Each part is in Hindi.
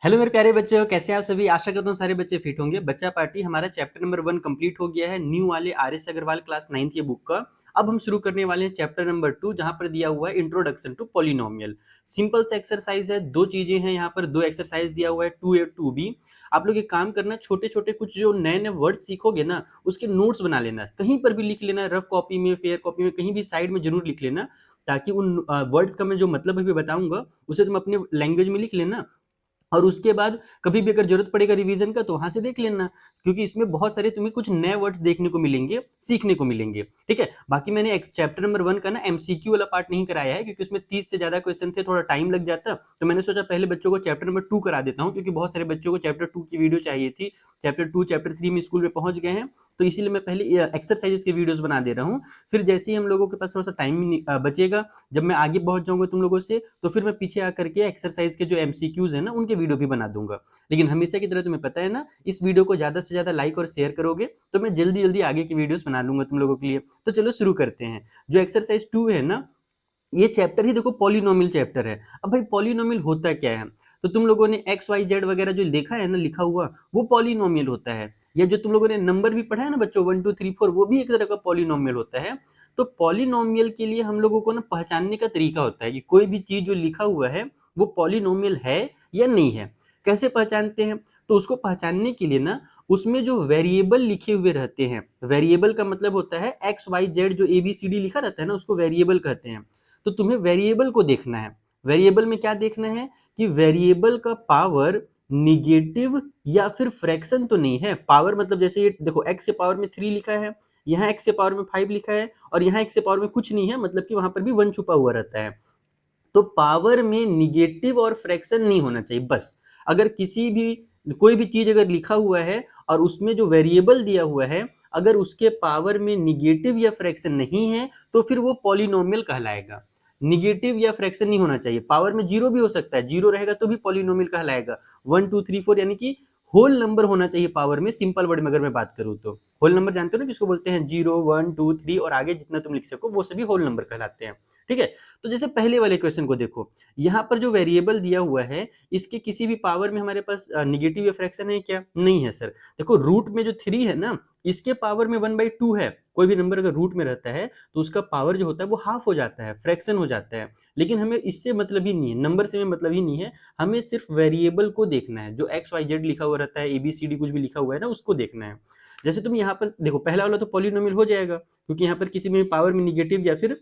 हेलो मेरे प्यारे बच्चों, कैसे हैं आप सभी। आशा करता हूँ सारे बच्चे फिट होंगे। बच्चा पार्टी हमारा चैप्टर नंबर 1 कंप्लीट हो गया है न्यू वाले आर.एस. अग्रवाल क्लास 9th की बुक का। अब हम शुरू करने वाले हैं चैप्टर नंबर 2, जहां पर दिया हुआ है इंट्रोडक्शन टू पॉलिनोमियल। सिंपल से एक्सरसाइज है, दो चीजें हैं यहाँ पर, दो एक्सरसाइज दिया हुआ है 2A 2B। आप लोग एक काम करना, छोटे छोटे कुछ जो नए नए वर्ड सीखोगे ना उसके नोट्स बना लेना, कहीं पर भी लिख लेना, रफ कॉपी में, फेयर कॉपी में, कहीं भी साइड में जरूर लिख लेना, ताकि उन वर्ड्स का मैं जो मतलब अभी बताऊंगा उसे तुम अपने लैंग्वेज में लिख लेना। और उसके बाद कभी भी अगर जरूरत पड़ेगा रिवीजन का तो वहां से देख लेना, क्योंकि इसमें बहुत सारे तुम्हें कुछ नए वर्ड्स देखने को मिलेंगे, सीखने को मिलेंगे। ठीक है, बाकी मैंने चैप्टर नंबर 1 का ना एमसीक्यू वाला पार्ट नहीं कराया है, क्योंकि उसमें 30 से ज्यादा क्वेश्चन थे, थोड़ा टाइम लग जाता, तो मैंने सोचा पहले बच्चों को चैप्टर नंबर 2 करा देता हूँ, क्योंकि बहुत सारे बच्चों को चैप्टर 2 की वीडियो चाहिए थी। चैप्टर 2 चैप्टर 3 में स्कूल में पहुंच गए हैं, तो इसीलिए मैं पहले एक्सरसाइजेस के वीडियोस बना दे रहा हूँ। फिर जैसे ही हम लोगों के पास थोड़ा सा टाइम बचेगा, जब मैं आगे पहुंच जाऊंगा तुम लोगों से, तो फिर मैं पीछे आकर के एक्सरसाइज के जो एमसीक्यूज है ना उनके वीडियो भी बना दूंगा। लेकिन हमेशा की तरह तुम्हें पता है ना, इस वीडियो को ज्यादा से ज्यादा लाइक और शेयर करोगे तो मैं जल्दी जल्दी आगे की वीडियोस बना लूंगा तुम लोगों के लिए। तो चलो शुरू करते हैं। जो एक्सरसाइज 2 है ना, ये चैप्टर ही देखो पॉलिनोमियल चैप्टर है। अब भाई पॉलिनोमियल होता क्या है, तो तुम लोगों ने एक्स वाई जेड वगैरह जो देखा है ना लिखा हुआ, वो पॉलिनोमियल होता है। या जो तुम लोगों ने नंबर भी पढ़ा है ना बच्चों, 1 2 3 4, वो भी एक तरह का पॉलिनोमियल होता है। तो पॉलिनोमियल के लिए हम लोगों को ना पहचानने का तरीका होता है कि कोई भी चीज जो लिखा हुआ है वो पॉलिनोमियल है या नहीं है। कैसे पहचानते हैं, तो उसको पहचानने के लिए ना उसमें जो वेरिएबल लिखे हुए रहते हैं, वेरिएबल का मतलब होता है एक्स वाई जेड, जो ए बी सी डी लिखा रहता है ना उसको वेरिएबल कहते हैं। तो तुम्हें वेरिएबल को देखना है। वेरिएबल में क्या देखना है कि वेरिएबल का पावर निगेटिव या फिर फ्रैक्शन तो नहीं है। पावर मतलब जैसे ये देखो, x के पावर में 3 लिखा है, यहाँ x के पावर में 5 लिखा है, और यहाँ x के पावर में कुछ नहीं है, मतलब कि वहां पर भी 1 छुपा हुआ रहता है। तो पावर में निगेटिव और फ्रैक्शन नहीं होना चाहिए बस। अगर किसी भी कोई भी चीज अगर लिखा हुआ है और उसमें जो वेरिएबल दिया हुआ है, अगर उसके पावर में निगेटिव या फ्रैक्शन नहीं है तो फिर वो पॉलिनोमियल कहलाएगा। निगेटिव या फ्रैक्शन नहीं होना चाहिए, पावर में जीरो भी हो सकता है, जीरो रहेगा तो भी पॉलिनोमियल कहलाएगा। 1 2 3 4 यानी कि होल नंबर होना चाहिए पावर में। सिंपल वर्ड में अगर मैं बात करूं तो होल नंबर जानते हो ना किसको बोलते हैं, 0 1 2 3 और आगे जितना तुम लिख सको वो सभी होल नंबर कहलाते हैं। ठीक है, तो जैसे पहले वाले क्वेश्चन को देखो, यहाँ पर जो वेरिएबल दिया हुआ है इसके किसी भी पावर में हमारे पास निगेटिव या फ्रैक्शन है क्या, नहीं है सर। देखो रूट में जो 3 है ना, इसके पावर में 1/2 है। कोई भी नंबर अगर रूट में रहता है तो उसका पावर जो होता है वो हाफ हो जाता है, फ्रैक्शन हो जाता है। लेकिन हमें इससे मतलब ही नहीं है, नंबर से हमें मतलब ही नहीं है, हमें सिर्फ वेरिएबल को देखना है। जो एक्स वाई जेड लिखा हुआ रहता है, ABCD कुछ भी लिखा हुआ है ना, उसको देखना है। जैसे तुम यहाँ पर देखो, पहला वाला तो पॉलिनोमियल हो जाएगा, क्योंकि यहाँ पर किसी में पावर में निगेटिव या फिर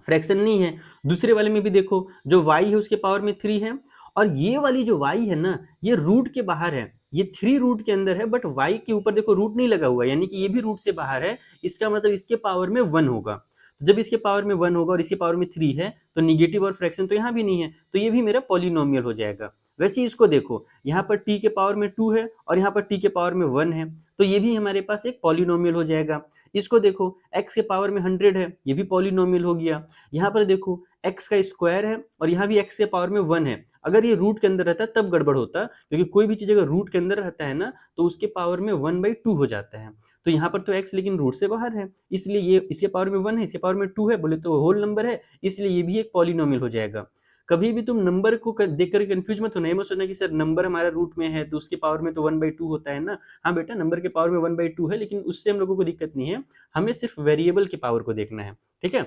फ्रैक्शन नहीं है। दूसरे वाले में भी देखो, जो y है उसके पावर में 3 है, और ये वाली जो y है ना, ये रूट के बाहर है, ये 3 रूट के अंदर है, बट y के ऊपर देखो रूट नहीं लगा हुआ है, यानी कि ये भी रूट से बाहर है। इसका मतलब इसके पावर में 1 होगा। तो जब इसके पावर में 1 होगा और इसके पावर में 3 है, तो निगेटिव और फ्रैक्शन तो यहाँ भी नहीं है, तो ये भी मेरा पॉलिनोमियल हो जाएगा। वैसे ही इसको देखो, यहाँ पर t के पावर में 2 है और यहाँ पर t के पावर में 1 है, तो ये भी हमारे पास एक पॉलिनोमियल हो जाएगा। इसको देखो, x के पावर में 100 है, ये भी पॉलिनोमियल हो गया। यहाँ पर देखो x का स्क्वायर है और यहाँ भी x के पावर में 1 है। अगर ये रूट के अंदर रहता तब गड़बड़ होता, क्योंकि कोई भी चीज अगर रूट के अंदर रहता है ना तो उसके पावर में 1/2 हो जाता है। तो यहाँ पर तो x लेकिन रूट से बाहर है, इसलिए ये इसके पावर में 1 है, इसके पावर में 2 है, बोले तो होल नंबर है, इसलिए ये भी एक पॉलिनोमियल हो जाएगा। कभी भी तुम नंबर को देख कर कंफ्यूज मत होना, ये मत सोचना कि सर नंबर हमारा रूट में है तो उसके पावर में तो 1/2 होता है ना। हाँ बेटा, नंबर के पावर में 1/2 है, लेकिन उससे हम लोगों को दिक्कत नहीं है, हमें सिर्फ वेरिएबल के पावर को देखना है। ठीक है,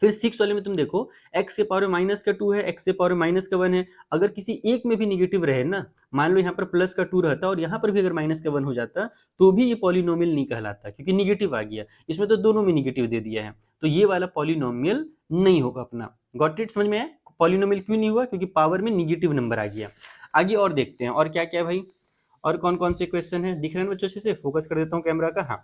फिर 6 वाले में तुम देखो, x के पावर में माइनस का 2 है, x के पावर में माइनस का 1 है। अगर किसी एक में भी निगेटिव रहे ना, मान लो यहाँ पर प्लस का 2 रहता और यहाँ पर भी अगर माइनस का 1 हो जाता, तो भी ये पॉलिनोमियल नहीं कहलाता, क्योंकि निगेटिव आ गया। इसमें तो दोनों में निगेटिव दे दिया है, तो ये वाला पॉलिनोमियल नहीं होगा अपना। गॉट इट, समझ में आया पॉलिनोमियल क्यों नहीं हुआ, क्योंकि पावर में निगेटिव नंबर आ गया। आगे और देखते हैं और क्या क्या भाई, और कौन कौन से क्वेश्चन है, दिख रहे हैं बच्चों अच्छे से, फोकस कर देता हूँ कैमरा का। हाँ,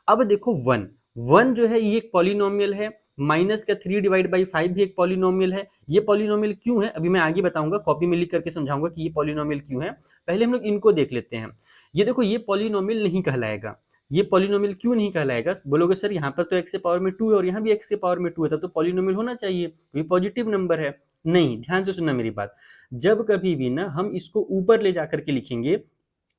अब देखो 1 1 जो है ये एक पॉलिनोमियल है, माइनस का 3/5 भी एक पॉलिनोमियल है। ये पॉलिनोमियल क्यों है अभी मैं आगे बताऊंगा, कॉपी में लिख करके समझाऊंगा कि ये पॉलिनोमियल क्यों है। पहले हम लोग इनको देख लेते हैं। ये देखो, ये पॉलिनोमियल नहीं कहलाएगा। ये पॉलिनोमियल क्यों नहीं कहलाएगा, बोलोगे सर यहाँ पर तो x के पावर में 2 है और यहाँ भी x के पावर में 2 है, तब तो पॉलिनोमियल होना चाहिए, ये पॉजिटिव नंबर है। नहीं, ध्यान से सुनना मेरी बात, जब कभी भी ना हम इसको ऊपर ले जाकर के लिखेंगे,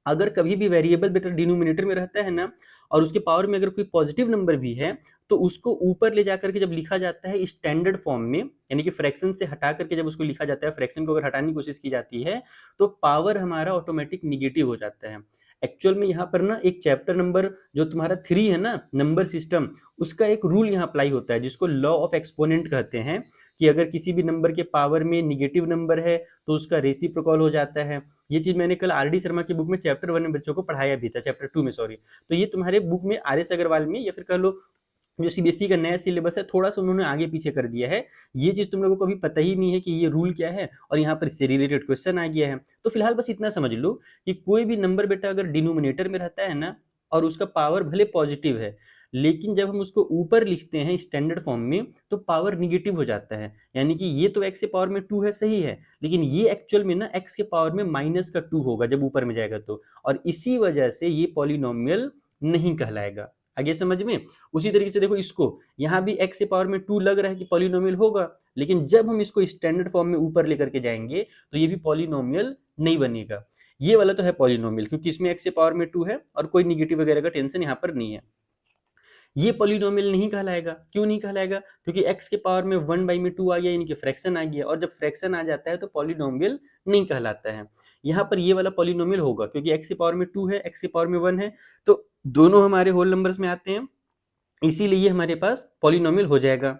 अगर कभी भी वेरिएबल बेटा डिनोमिनेटर में रहता है ना, और उसके पावर में अगर कोई पॉजिटिव नंबर भी है, तो उसको ऊपर ले जाकर के जब लिखा जाता है स्टैंडर्ड फॉर्म में, यानी कि फ्रैक्शन से हटा करके जब उसको लिखा जाता है, फ्रैक्शन को अगर हटाने की कोशिश की जाती है, तो पावर हमारा ऑटोमेटिक निगेटिव हो जाता है। एक्चुअल में यहाँ पर ना एक चैप्टर नंबर जो तुम्हारा 3 है ना, नंबर सिस्टम, उसका एक रूल यहाँ अप्लाई होता है जिसको लॉ ऑफ एक्सपोनेंट कहते हैं, कि अगर किसी भी नंबर के पावर में निगेटिव नंबर है तो उसका रेसिप्रोकल हो जाता है। ये चीज मैंने कल आर डी शर्मा की बुक में चैप्टर 1 में बच्चों को पढ़ाया भी था, चैप्टर 2 में सॉरी। तो ये तुम्हारे बुक में आर एस अग्रवाल में, या फिर कह लो जो सीबीएसई का नया सिलेबस है, थोड़ा सा उन्होंने आगे पीछे कर दिया है। ये चीज तुम लोगों को अभी पता ही नहीं है कि ये रूल क्या है, और यहाँ पर इससे रिलेटेड क्वेश्चन आ गया है। तो फिलहाल बस इतना समझ लो कि कोई भी नंबर बेटा अगर डिनोमिनेटर में रहता है ना, और उसका पावर भले पॉजिटिव है, लेकिन जब हम उसको ऊपर लिखते हैं स्टैंडर्ड फॉर्म में, तो पावर निगेटिव हो जाता है। यानी कि ये तो x के पावर में 2 है, सही है, लेकिन ये एक्चुअल में ना x के पावर में -2 होगा जब ऊपर में जाएगा तो, और इसी वजह से ये पॉलिनोमियल नहीं कहलाएगा। आगे समझ में? उसी तरीके से देखो इसको, यहाँ भी x के पावर में 2 लग रहा है कि पॉलिनोमियल होगा, लेकिन जब हम इसको स्टैंडर्ड फॉर्म में ऊपर लेकर के जाएंगे तो ये भी पॉलिनोमियल नहीं बनेगा। ये वाला तो है पॉलिनोमियल, क्योंकि इसमें x के पावर में 2 है और कोई निगेटिव वगैरह का टेंशन यहाँ पर नहीं है। ये पॉलिनोमियल नहीं कहलाएगा। क्यों नहीं कहलाएगा? क्योंकि x के पावर में 1/2 आ गया, यानी कि फ्रैक्शन आ गया, और जब फ्रैक्शन आ जाता है तो पॉलिनोमियल नहीं कहलाता है। यहाँ पर ये वाला पॉलिनोमियल होगा, क्योंकि x के पावर में 2 है, x के पावर में 1 है, तो दोनों हमारे होल नंबर्स में आते हैं, इसीलिए हमारे पास पॉलिनोमियल हो जाएगा।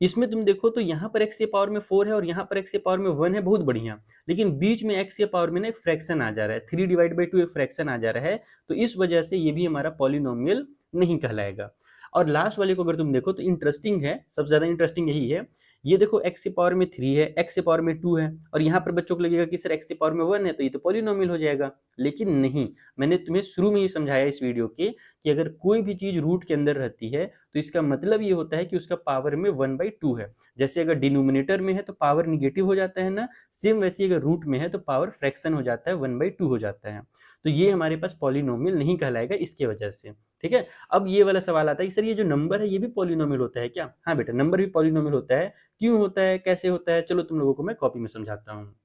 इसमें तुम देखो तो यहाँ पर x के पावर में 4 है और यहाँ पर x के पावर में 1 है, बहुत बढ़िया, लेकिन बीच में x के पावर में ना एक फ्रैक्शन आ जा रहा है, 3/2 एक फ्रैक्शन आ जा रहा है, तो इस वजह से ये भी हमारा पॉलिनोमियल नहीं कहलाएगा। और लास्ट वाले को अगर तुम देखो तो इंटरेस्टिंग है, सबसे ज्यादा इंटरेस्टिंग यही है। ये देखो x के पावर में 3 है, x के पावर में 2 है, और यहाँ पर बच्चों को लगेगा कि सर x के पावर में 1 है तो ये तो पॉलिनोमियल हो जाएगा, लेकिन नहीं। मैंने तुम्हें शुरू में ही समझाया इस वीडियो के कि अगर कोई भी चीज रूट के अंदर रहती है तो इसका मतलब ये होता है कि उसका पावर में 1/2 है। जैसे अगर डिनोमिनेटर में है तो पावर निगेटिव हो जाता है ना, सेम वैसे ही अगर रूट में है तो पावर फ्रैक्शन हो जाता है, 1/2 हो जाता है। तो ये हमारे पास पॉलिनोमियल नहीं कहलाएगा इसके वजह से। ठीक है, अब ये वाला सवाल आता है कि सर ये जो नंबर है ये भी पॉलिनोमियल होता है क्या? हाँ बेटा, नंबर भी पॉलिनोमियल होता है। क्यों होता है, कैसे होता है, चलो तुम लोगों को मैं कॉपी में समझाता हूँ।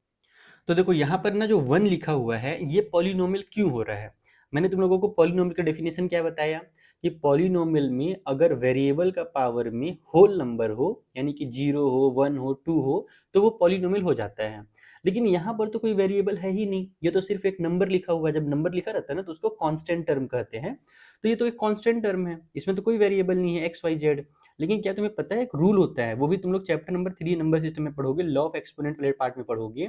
तो देखो यहाँ पर ना जो 1 लिखा हुआ है, ये पॉलिनोमियल क्यों हो रहा है? मैंने तुम लोगों को पॉलिनोमियल का डेफिनेशन क्या बताया कि पॉलिनोमियल में अगर वेरिएबल का पावर में होल नंबर हो, यानी कि 0 हो, 1 हो, 2 हो, तो वो पॉलिनोमियल हो जाता है। लेकिन यहाँ पर तो कोई वेरिएबल है ही नहीं, ये तो सिर्फ एक नंबर लिखा हुआ है। जब नंबर लिखा रहता है ना तो उसको कांस्टेंट टर्म कहते हैं, तो ये तो एक कांस्टेंट टर्म है, इसमें तो कोई वेरिएबल नहीं है एक्स वाई जेड। लेकिन क्या तुम्हें पता है एक रूल होता है, वो भी तुम लोग चैप्टर नंबर 3 नंबर सिस्टम में पढ़ोगे, लॉ ऑफ एक्सपोनेंट वाले पार्ट में पढ़ोगे,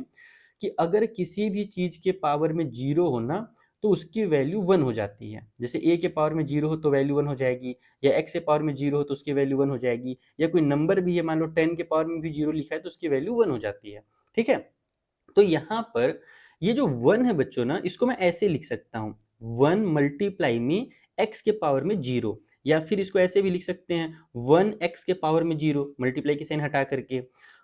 कि अगर किसी भी चीज के पावर में 0 हो ना तो उसकी वैल्यू 1 हो जाती है। जैसे a के पावर में 0 हो तो वैल्यू 1 हो जाएगी, या x के पावर में 0 हो तो उसकी वैल्यू 1 हो जाएगी, या कोई नंबर भी है, मान लो 10 के पावर में भी 0 लिखा है तो उसकी वैल्यू 1 हो जाती है। ठीक है, तो यहाँ पर ये जो 1 है बच्चों ना, इसको मैं ऐसे लिख सकता हूँ, 1 मल्टीप्लाई में x के पावर में 0, या फिर इसको ऐसे भी लिख सकते हैं 1x के पावर में 0, मल्टीप्लाई की साइन हटा करके।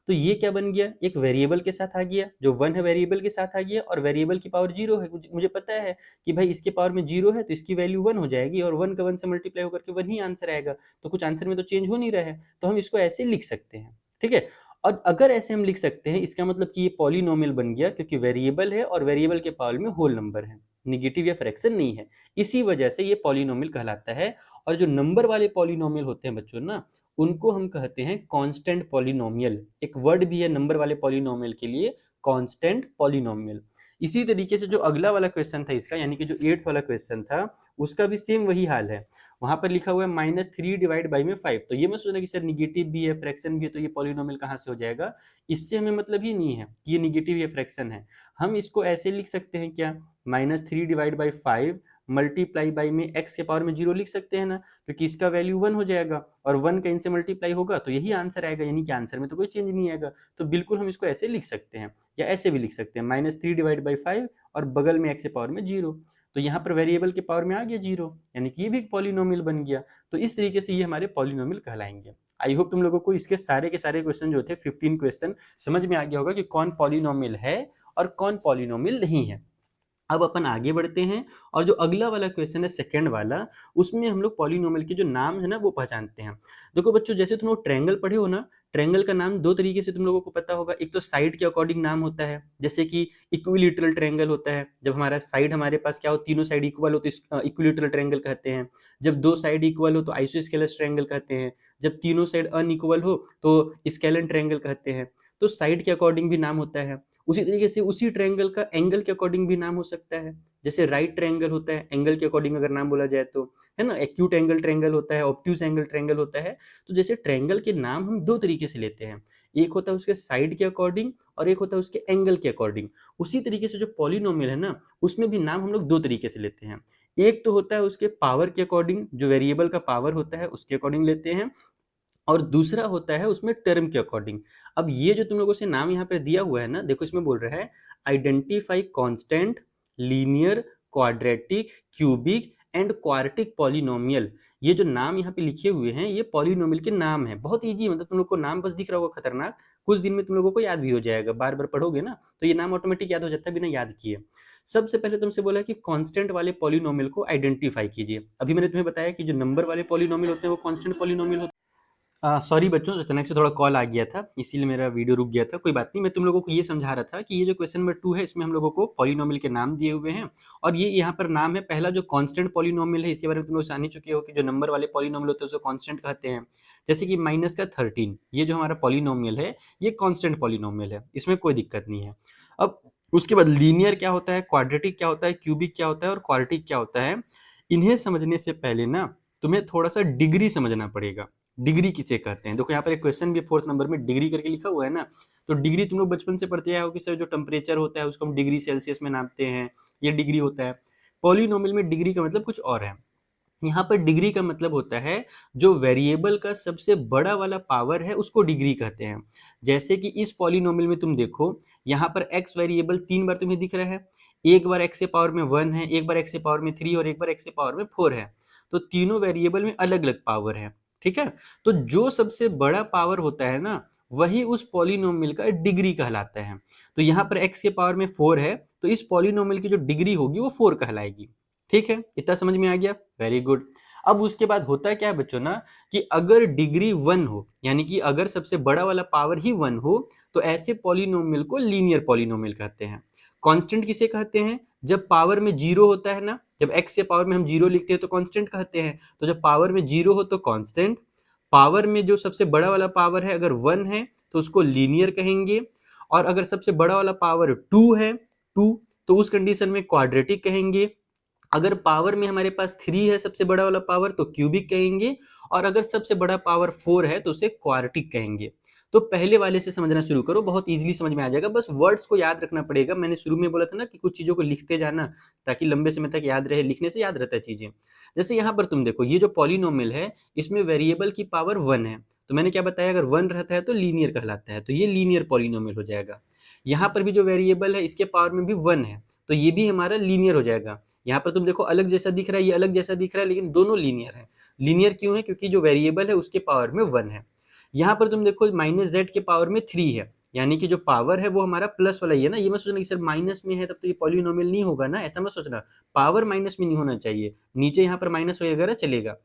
तो ये क्या बन गया, एक वेरिएबल के साथ आ गया, जो 1 है वेरिएबल के साथ आ गया, और वेरिएबल की पावर 0 है। मुझे पता है कि भाई इसके पावर में 0 है तो इसकी वैल्यू 1 हो जाएगी, और 1 का 1 से मल्टीप्लाई होकर के 1 ही आंसर आएगा, तो कुछ आंसर में तो चेंज हो नहीं रहा है, तो हम इसको ऐसे लिख सकते हैं। ठीक है, और अगर ऐसे हम लिख सकते हैं, इसका मतलब कि ये पॉलिनोमियल बन गया, क्योंकि वेरिएबल है और वेरिएबल के पावर में होल नंबर है, निगेटिव या फ्रैक्शन नहीं है, इसी वजह से ये पॉलिनोमियल कहलाता है। और जो नंबर वाले पॉलिनोमियल होते हैं बच्चों ना, उनको हम कहते हैं कांस्टेंट पॉलिनोमियल। एक वर्ड भी है नंबर वाले पॉलिनोमियल के लिए, कांस्टेंट पॉलिनोमियल। इसी तरीके से जो अगला वाला क्वेश्चन था इसका, यानी कि जो 8th वाला क्वेश्चन था, उसका भी सेम वही हाल है। वहां पर लिखा हुआ है -3/5। तो ये मैं सोच रहा कि सर निगेटिव भी है, फ्रैक्शन भी है, तो ये पॉलिनोमियल कहाँ से हो जाएगा? इससे हमें मतलब ही नहीं है कि ये निगेटिव या फ्रैक्शन है। हम इसको ऐसे लिख सकते हैं क्या, -3/5 मल्टीप्लाई बाई में x के पावर में 0 लिख सकते हैं ना, क्योंकि इसका वैल्यू 1 हो जाएगा, और 1 का इनसे मल्टीप्लाई होगा तो यही आंसर आएगा, यानी कि आंसर में तो कोई चेंज नहीं आएगा। तो बिल्कुल हम इसको ऐसे लिख सकते हैं, या ऐसे भी लिख सकते हैं -3/5 और बगल में x के पावर में 0। तो यहाँ पर वेरिएबल के पावर में आ गया 0, यानी कि ये भी पॉलिनोमियल बन गया। तो इस तरीके से ये हमारे पॉलिनोमियल कहलाएंगे। आई होप तुम लोगों को इसके सारे के सारे क्वेश्चन जो थे 15 क्वेश्चन समझ में आ गया होगा कि कौन पॉलिनोमियल है और कौन पॉलिनोमियल नहीं है। अब अपन आगे बढ़ते हैं, और जो अगला वाला क्वेश्चन है सेकंड वाला, उसमें हम लोग पॉलिनोमियल के जो नाम है ना वो पहचानते हैं। देखो बच्चों, जैसे तुम लोग ट्रायंगल पढ़े हो ना, ट्रायंगल का नाम दो तरीके से तुम लोगों को पता होगा, एक तो साइड के अकॉर्डिंग नाम होता है, जैसे कि इक्विलैटरल ट्रायंगल होता है, जब हमारा साइड हमारे पास क्या हो, तीनों साइड इक्वल हो तो इक्विलैटरल ट्रायंगल कहते हैं। जब दो साइड इक्वल हो तो आइसोस्केलस ट्रायंगल कहते हैं। जब तीनों साइड अनइक्वल हो तो स्केलन ट्रायंगल कहते हैं। तो साइड के अकॉर्डिंग भी नाम होता है। उसी तरीके से उसी ट्रायंगल का एंगल के अकॉर्डिंग भी नाम हो सकता है। जैसे राइट ट्रायंगल होता है, एंगल के अकॉर्डिंग अगर नाम बोला जाए तो, है ना, एक्यूट एंगल ट्रायंगल होता है, ऑब्ट्यूज एंगल ट्रायंगल होता है। तो जैसे ट्रायंगल के नाम हम दो तरीके से लेते हैं, एक होता है उसके साइड के अकॉर्डिंग और एक होता है उसके एंगल के अकॉर्डिंग। उसी तरीके से जो पॉलिनोमियल है ना, उसमें भी नाम हम लोग दो तरीके से लेते हैं। एक तो होता है उसके पावर के अकॉर्डिंग, जो वेरिएबल का पावर होता है उसके अकॉर्डिंग लेते हैं, और दूसरा होता है उसमें टर्म के अकॉर्डिंग। अब ये जो तुम लोगों से नाम यहाँ पे दिया हुआ है ना, देखो इसमें बोल रहा है identify constant, linear, quadratic, cubic and quartic polynomial. ये जो नाम यहाँ पे लिखे हुए हैं ये पॉलिनोमियल के नाम है। बहुत इजी, मतलब तुम लोग को नाम बस दिख रहा होगा खतरनाक, कुछ दिन में तुम लोगों को याद भी हो जाएगा, बार बार पढ़ोगे ना तो ये नाम ऑटोमेटिक याद हो जाता है बिना याद किए। सबसे पहले तुमसे बोला कि कांस्टेंट वाले पॉलिनोमियल को आइडेंटिफाई कीजिए। अभी मैंने तुम्हें बताया कि जो नंबर वाले पॉलिनोमियल होते हैं वो कांस्टेंट पॉलिनोमियल होते हैं। सॉरी बच्चों, अचानक से थोड़ा कॉल आ गया था इसीलिए मेरा वीडियो रुक गया था। कोई बात नहीं, मैं तुम लोगों को ये समझा रहा था कि ये जो क्वेश्चन नंबर 2 है इसमें हम लोगों को पॉलिनोमियल के नाम दिए हुए हैं, और ये यहाँ पर नाम है। पहला जो कांस्टेंट पॉलिनोमियल है इसके बारे में तुम लोग जान ही चुके हो कि जो नंबर वाले पॉलिनोमियल होते हैं उसको कांस्टेंट कहते हैं। जैसे कि माइनस का 13, ये जो हमारा पॉलिनोमियल है ये कांस्टेंट पॉलिनोमियल है, इसमें कोई दिक्कत नहीं है। अब उसके बाद लीनियर क्या होता है, क्वाड्रेटिक क्या होता है, क्यूबिक क्या होता है और क्वार्टिक क्या होता है, इन्हें समझने से पहले ना तुम्हें थोड़ा सा डिग्री समझना पड़ेगा। डिग्री किसे कहते हैं, देखो यहाँ पर एक क्वेश्चन भी 4th नंबर में डिग्री करके लिखा हुआ है ना। तो डिग्री तुम लोग बचपन से पढ़ते आए हो कि सर जो टेम्परेचर होता है उसको हम डिग्री सेल्सियस में नापते हैं, ये डिग्री होता है। पॉलिनोमियल में डिग्री का मतलब कुछ और है। यहाँ पर डिग्री का मतलब होता है जो वेरिएबल का सबसे बड़ा वाला पावर है उसको डिग्री कहते हैं। जैसे कि इस पॉलिनोमियल में तुम देखो, यहाँ पर x वेरिएबल 3 बार तुम्हें दिख रहा है, एक बार x से पावर में 1 है, एक बार x से पावर में 3 और एक बार x से पावर में 4 है। तो तीनों वेरिएबल में अलग अलग पावर है, ठीक है। तो जो सबसे बड़ा पावर होता है ना वही उस पॉलिनोमियल का डिग्री कहलाता है। तो यहाँ पर x के पावर में 4 है तो इस पॉलिनोमियल की जो डिग्री होगी वो 4 कहलाएगी। ठीक है, इतना समझ में आ गया, वेरी गुड। अब उसके बाद होता है क्या है बच्चों ना, कि अगर डिग्री 1 हो, यानी कि अगर सबसे बड़ा वाला पावर ही 1 हो, तो ऐसे पॉलिनोमियल को लीनियर पॉलिनोमियल कहते हैं। कांस्टेंट किसे कहते हैं, जब पावर में 0 होता है ना, जब x के पावर में हम 0 लिखते हैं तो कांस्टेंट कहते हैं। तो जब पावर में 0 हो तो कांस्टेंट, पावर में जो सबसे बड़ा वाला पावर है अगर 1 है तो उसको लीनियर कहेंगे, और अगर सबसे बड़ा वाला पावर 2 है, 2, तो उस कंडीशन में क्वाड्रेटिक कहेंगे। अगर पावर में हमारे पास 3 है सबसे बड़ा वाला पावर तो क्यूबिक कहेंगे, और अगर सबसे बड़ा पावर 4 है तो उसे क्वार्टिक कहेंगे। तो पहले वाले से समझना शुरू करो, बहुत इजीली समझ में आ जाएगा, बस वर्ड्स को याद रखना पड़ेगा। मैंने शुरू में बोला था ना कि कुछ चीज़ों को लिखते जाना ताकि लंबे समय तक याद रहे, लिखने से याद रहता है चीज़ें। जैसे यहाँ पर तुम देखो ये जो पॉलिनोमियल है इसमें वेरिएबल की पावर 1 है, तो मैंने क्या बताया, अगर 1 रहता है तो लीनियर कहलाता है, तो ये लीनियर पॉलिनोमियल हो जाएगा। यहाँ पर भी जो वेरिएबल है इसके पावर में भी 1 है तो ये भी हमारा लीनियर हो जाएगा। यहाँ पर तुम देखो अलग जैसा दिख रहा है, ये अलग जैसा दिख रहा है, लेकिन दोनों लीनियर है। लीनियर क्यों है, क्योंकि जो वेरिएबल है उसके पावर में 1 है। यहाँ पर तुम देखो माइनस जेड के पावर में 3 है, यानी कि जो पावर है वो हमारा प्लस वाला ही है ना। ये मत सोचना कि सर माइनस में है तब तो ये पॉलिनोमियल नहीं होगा ना, ऐसा मत सोचना। पावर माइनस में नहीं होना चाहिए, नीचे यहाँ पर माइनस वगैरह चलेगा।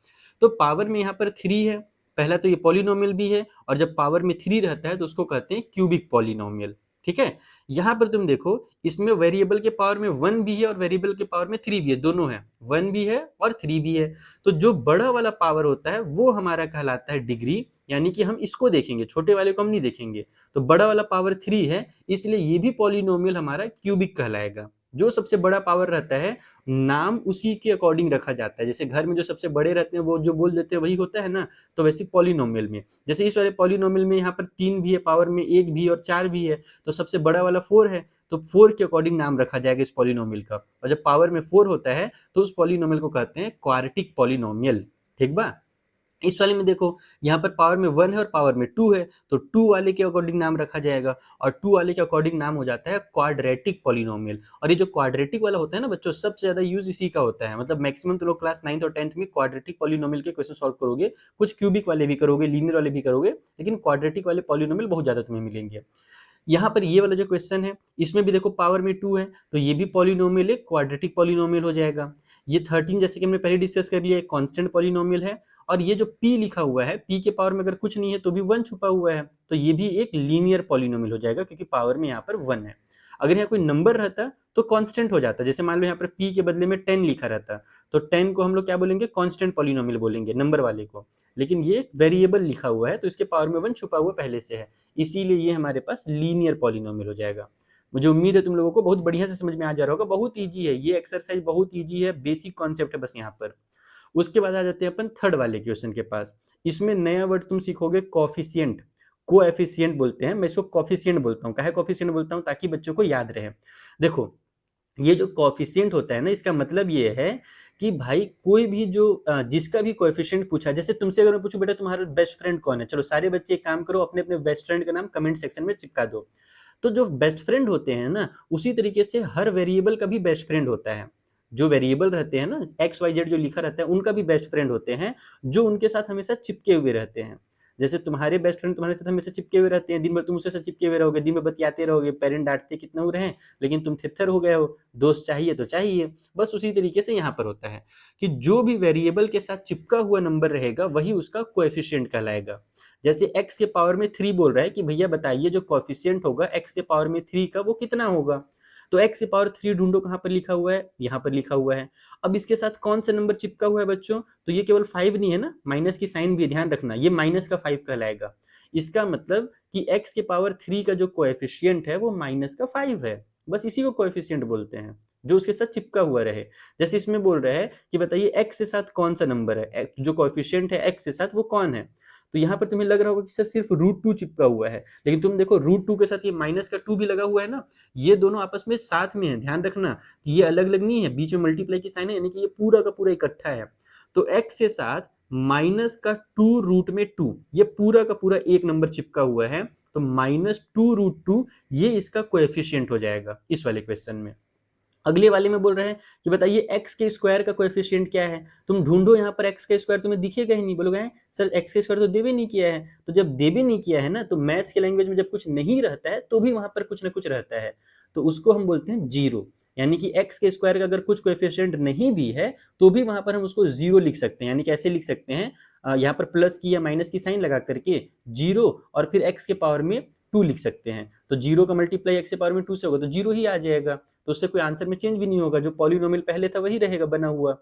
तो पावर में यहाँ पर 3 है, पहला तो ये पॉलिनोमियल भी है, और जब पावर में 3 रहता है तो उसको कहते हैं क्यूबिक पॉलिनोमियल। ठीक है, यहाँ पर तुम देखो इसमें वेरिएबल के पावर में 1 भी है और वेरिएबल के पावर में 3 भी है, दोनों है, 1 भी है और 3 भी है। तो जो बड़ा वाला पावर होता है वो हमारा कहलाता है डिग्री, यानी कि हम इसको देखेंगे, छोटे वाले को हम नहीं देखेंगे। तो बड़ा वाला पावर 3 है, इसलिए ये भी पॉलिनोमियल हमारा क्यूबिक कहलाएगा। जो सबसे बड़ा पावर रहता है नाम उसी के अकॉर्डिंग रखा जाता है, जैसे घर में जो सबसे बड़े रहते हैं वो जो बोल देते हैं वही होता है ना, तो वैसे पॉलिनोमियल में, जैसे इस वाले पॉलिनोमियल में यहाँ पर 3 भी है, पावर में 1 भी और 4 भी है, तो सबसे बड़ा वाला 4 है, तो 4 के अकॉर्डिंग नाम रखा जाएगा इस पॉलिनोमियल का। और जब पावर में 4 होता है तो उस पॉलिनोमियल को कहते हैं क्वार्टिक पॉलिनोमियल। ठीक बा, इस वाले में देखो यहाँ पर पावर में 1 है और पावर में 2 है, तो 2 वाले के अकॉर्डिंग नाम रखा जाएगा, और 2 वाले के अकॉर्डिंग नाम हो जाता है क्वाड्रेटिक पॉलिनोमियल। और ये जो क्वाड्रेटिक वाला होता है ना बच्चों, सबसे ज्यादा यूज इसी का होता है, मतलब मैक्सिमम तो लोग क्लास 9th और 10th में क्वाड्रेटिक पॉलिनोमियल के क्वेश्चन सॉल्व करोगे, कुछ क्यूबिक वाले भी करोगे, लीनियर वाले भी करोगे, लेकिन क्वाड्रेटिक वाले पॉलिनोमियल बहुत ज्यादा तुम्हें मिलेंगे। यहाँ पर ये वाला जो क्वेश्चन है इसमें भी देखो पावर में 2 है, तो ये भी पॉलिनोमियल है, क्वाड्रेटिक पॉलिनोमियल हो जाएगा। ये 13 जैसे कि हमने पहले डिस्कस कर लिया, कांस्टेंट पॉलिनोमियल है, और ये जो p लिखा हुआ है, p के पावर में अगर कुछ नहीं है तो भी 1 छुपा हुआ है, तो ये भी एक लीनियर पॉलिनोमियल हो जाएगा क्योंकि पावर में यहाँ पर 1 है। अगर यहाँ कोई नंबर रहता तो कांस्टेंट हो जाता, जैसे मान लो यहाँ पर p के बदले में 10 लिखा रहता तो 10 को हम लोग क्या बोलेंगे, कांस्टेंट पॉलिनोमियल बोलेंगे नंबर वाले को, लेकिन ये वेरिएबल लिखा हुआ है तो इसके पावर में 1 छुपा हुआ पहले से है, इसीलिए ये हमारे पास लीनियर पॉलिनोमियल हो जाएगा। मुझे उम्मीद है तुम लोगों को बहुत बढ़िया से समझ में आ जा रहा होगा, बहुत ईजी है ये एक्सरसाइज, बहुत ईजी है, बेसिक कॉन्सेप्ट है बस यहाँ पर। उसके बाद आ जाते हैं अपन थर्ड वाले क्वेश्चन के पास। इसमें नया वर्ड तुम सीखोगे कॉफिशिएंट, कोएफिशिएंट बोलते हैं, मैं इसको कॉफिशिएंट बोलता हूँ। काहे कॉफिशिएंट बोलता हूँ, ताकि बच्चों को याद रहे। देखो ये जो कॉफिशिएंट होता है ना, इसका मतलब ये है कि भाई कोई भी जो जिसका भी कोएफिशिएंट पूछा, जैसे तुमसे अगर मैं पूछूं बेटा तुम्हारा बेस्ट फ्रेंड कौन है, चलो सारे बच्चे एक काम करो, अपने अपने बेस्ट फ्रेंड का नाम कमेंट सेक्शन में चिपका दो। तो जो बेस्ट फ्रेंड होते हैं ना, उसी तरीके से हर वेरिएबल का भी बेस्ट फ्रेंड होता है। जो वेरिएबल रहते हैं ना, एक्स वाई जेड जो लिखा रहता है, उनका भी बेस्ट फ्रेंड होते हैं जो उनके साथ हमेशा चिपके हुए रहते हैं। जैसे तुम्हारे बेस्ट फ्रेंड तुम्हारे साथ हमेशा चिपके हुए रहते हैं, दिन भर तुम उसके साथ चिपके हुए रहोगे, दिन भर बतियाते रहोगे, पेरेंट डांटते कितना हो रहे हैं, लेकिन तुम थिरथर हो गए हो, दोस्त चाहिए तो चाहिए। बस उसी तरीके से यहाँ पर होता है कि जो भी वेरिएबल के साथ चिपका हुआ नंबर रहेगा वही उसका कोएफिशिएंट कहलाएगा। जैसे x के पावर में 3 बोल रहा है कि भैया बताइए जो कोएफिशिएंट होगा x के पावर में 3 का वो कितना होगा, तो x के पावर 3 ढूंढो, कहाँ पर लिखा हुआ है, यहाँ पर लिखा हुआ है। अब इसके साथ कौन सा नंबर चिपका हुआ है बच्चों, तो ये केवल 5 नहीं है ना, माइनस की साइन भी ध्यान रखना, ये माइनस का 5 कहलाएगा। इसका मतलब कि x के पावर 3 का जो कोएफिशिएंट है वो माइनस का 5 है, बस इसी को कोएफिशिएंट बोलते हैं, जो उसके साथ चिपका हुआ रहे। जैसे इसमें बोल रहा है कि बताइए x के साथ कौन सा नंबर है, जो कोएफिशिएंट है x के साथ वो कौन है, तो यहाँ पर तुम्हें लग रहा होगा कि सर सिर्फ √2 चिपका हुआ है, लेकिन तुम देखो √2 के साथ ये माइनस का 2 भी लगा हुआ है ना, ये दोनों आपस में साथ में है, ध्यान रखना कि ये अलग अलग नहीं है, बीच में मल्टीप्लाई की साइन है, यानी कि ये पूरा का पूरा इकट्ठा है। तो x के साथ माइनस का 2 √2, ये पूरा का पूरा एक नंबर चिपका हुआ है, तो -2 √2 ये इसका कोएफिशिएंट हो जाएगा इस वाले क्वेश्चन में। अगले वाले में बोल रहे हैं कि बताइए x के स्क्वायर का कोएफिशिएंट क्या है, तुम ढूंढो, यहाँ पर x का स्क्वायर तुम्हें दिखेगा ही नहीं, बोलोगे सर x का स्क्वायर तो देवे नहीं किया है। तो जब देवे नहीं किया है ना, तो मैथ्स के लैंग्वेज में जब कुछ नहीं रहता है तो भी वहां पर कुछ ना कुछ रहता है, तो उसको हम बोलते हैं जीरो। यानी कि x के स्क्वायर का अगर कुछ कोएफिशिएंट नहीं भी है तो भी वहां पर हम उसको जीरो लिख सकते हैं, यानी कैसे लिख सकते हैं, यहाँ पर प्लस की या माइनस की साइन लगा करके जीरो, और फिर x के पावर में 2 लिख सकते हैं, तो जीरो का मल्टीप्लाई x के पावर में 2 से होगा तो जीरो ही आ जाएगा, तो उससे कोई आंसर में चेंज भी नहीं होगा, जो पॉलिनोमियल पहले था वही रहेगा बना हुआ।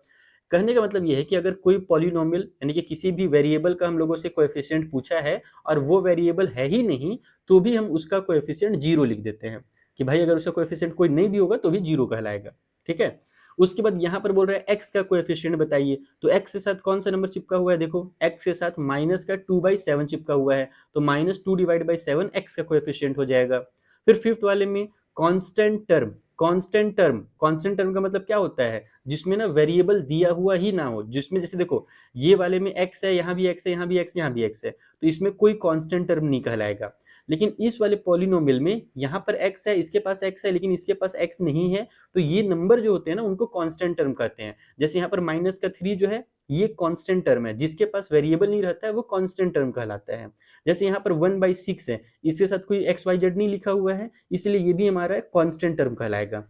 कहने का मतलब ये है कि अगर कोई पॉलिनोमियल यानी कि किसी भी वेरिएबल का हम लोगों से कोएफिशिएंट पूछा है और वो वेरिएबल है ही नहीं, तो भी हम उसका कोएफिशिएंट जीरो लिख देते हैं कि भाई अगर उसका कोएफिशिएंट कोई नहीं भी होगा तो भी जीरो कहलाएगा। ठीक है, उसके बाद यहाँ पर बोल रहा है x का कोएफिशिएंट बताइए, तो x के साथ कौन सा नंबर चिपका हुआ है, देखो x के साथ माइनस का 2/7 चिपका हुआ है, तो -2 डिवाइड बाई 7 x का कोएफिशिएंट हो जाएगा। फिर फिफ्थ वाले में कांस्टेंट टर्म, कांस्टेंट टर्म का मतलब क्या होता है, जिसमें ना वेरिएबल दिया हुआ ही ना हो, जिसमें जैसे देखो ये वाले में x है, यहाँ भी x है, यहाँ भी x, यहाँ भी x है, तो इसमें कोई कांस्टेंट टर्म नहीं कहलाएगा। लेकिन इस वाले पॉलिनोमियल में यहाँ पर x है, इसके पास x है, लेकिन इसके पास x नहीं है, तो ये नंबर जो होते हैं ना उनको कांस्टेंट टर्म कहते हैं। जैसे यहाँ पर माइनस का 3 जो है ये कांस्टेंट टर्म है, जिसके पास वेरिएबल नहीं रहता है वो कांस्टेंट टर्म कहलाता है। जैसे यहाँ पर 1/6 है, इसके साथ कोई XYZ नहीं लिखा हुआ है, इसलिए ये भी हमारा कांस्टेंट टर्म कहलाएगा।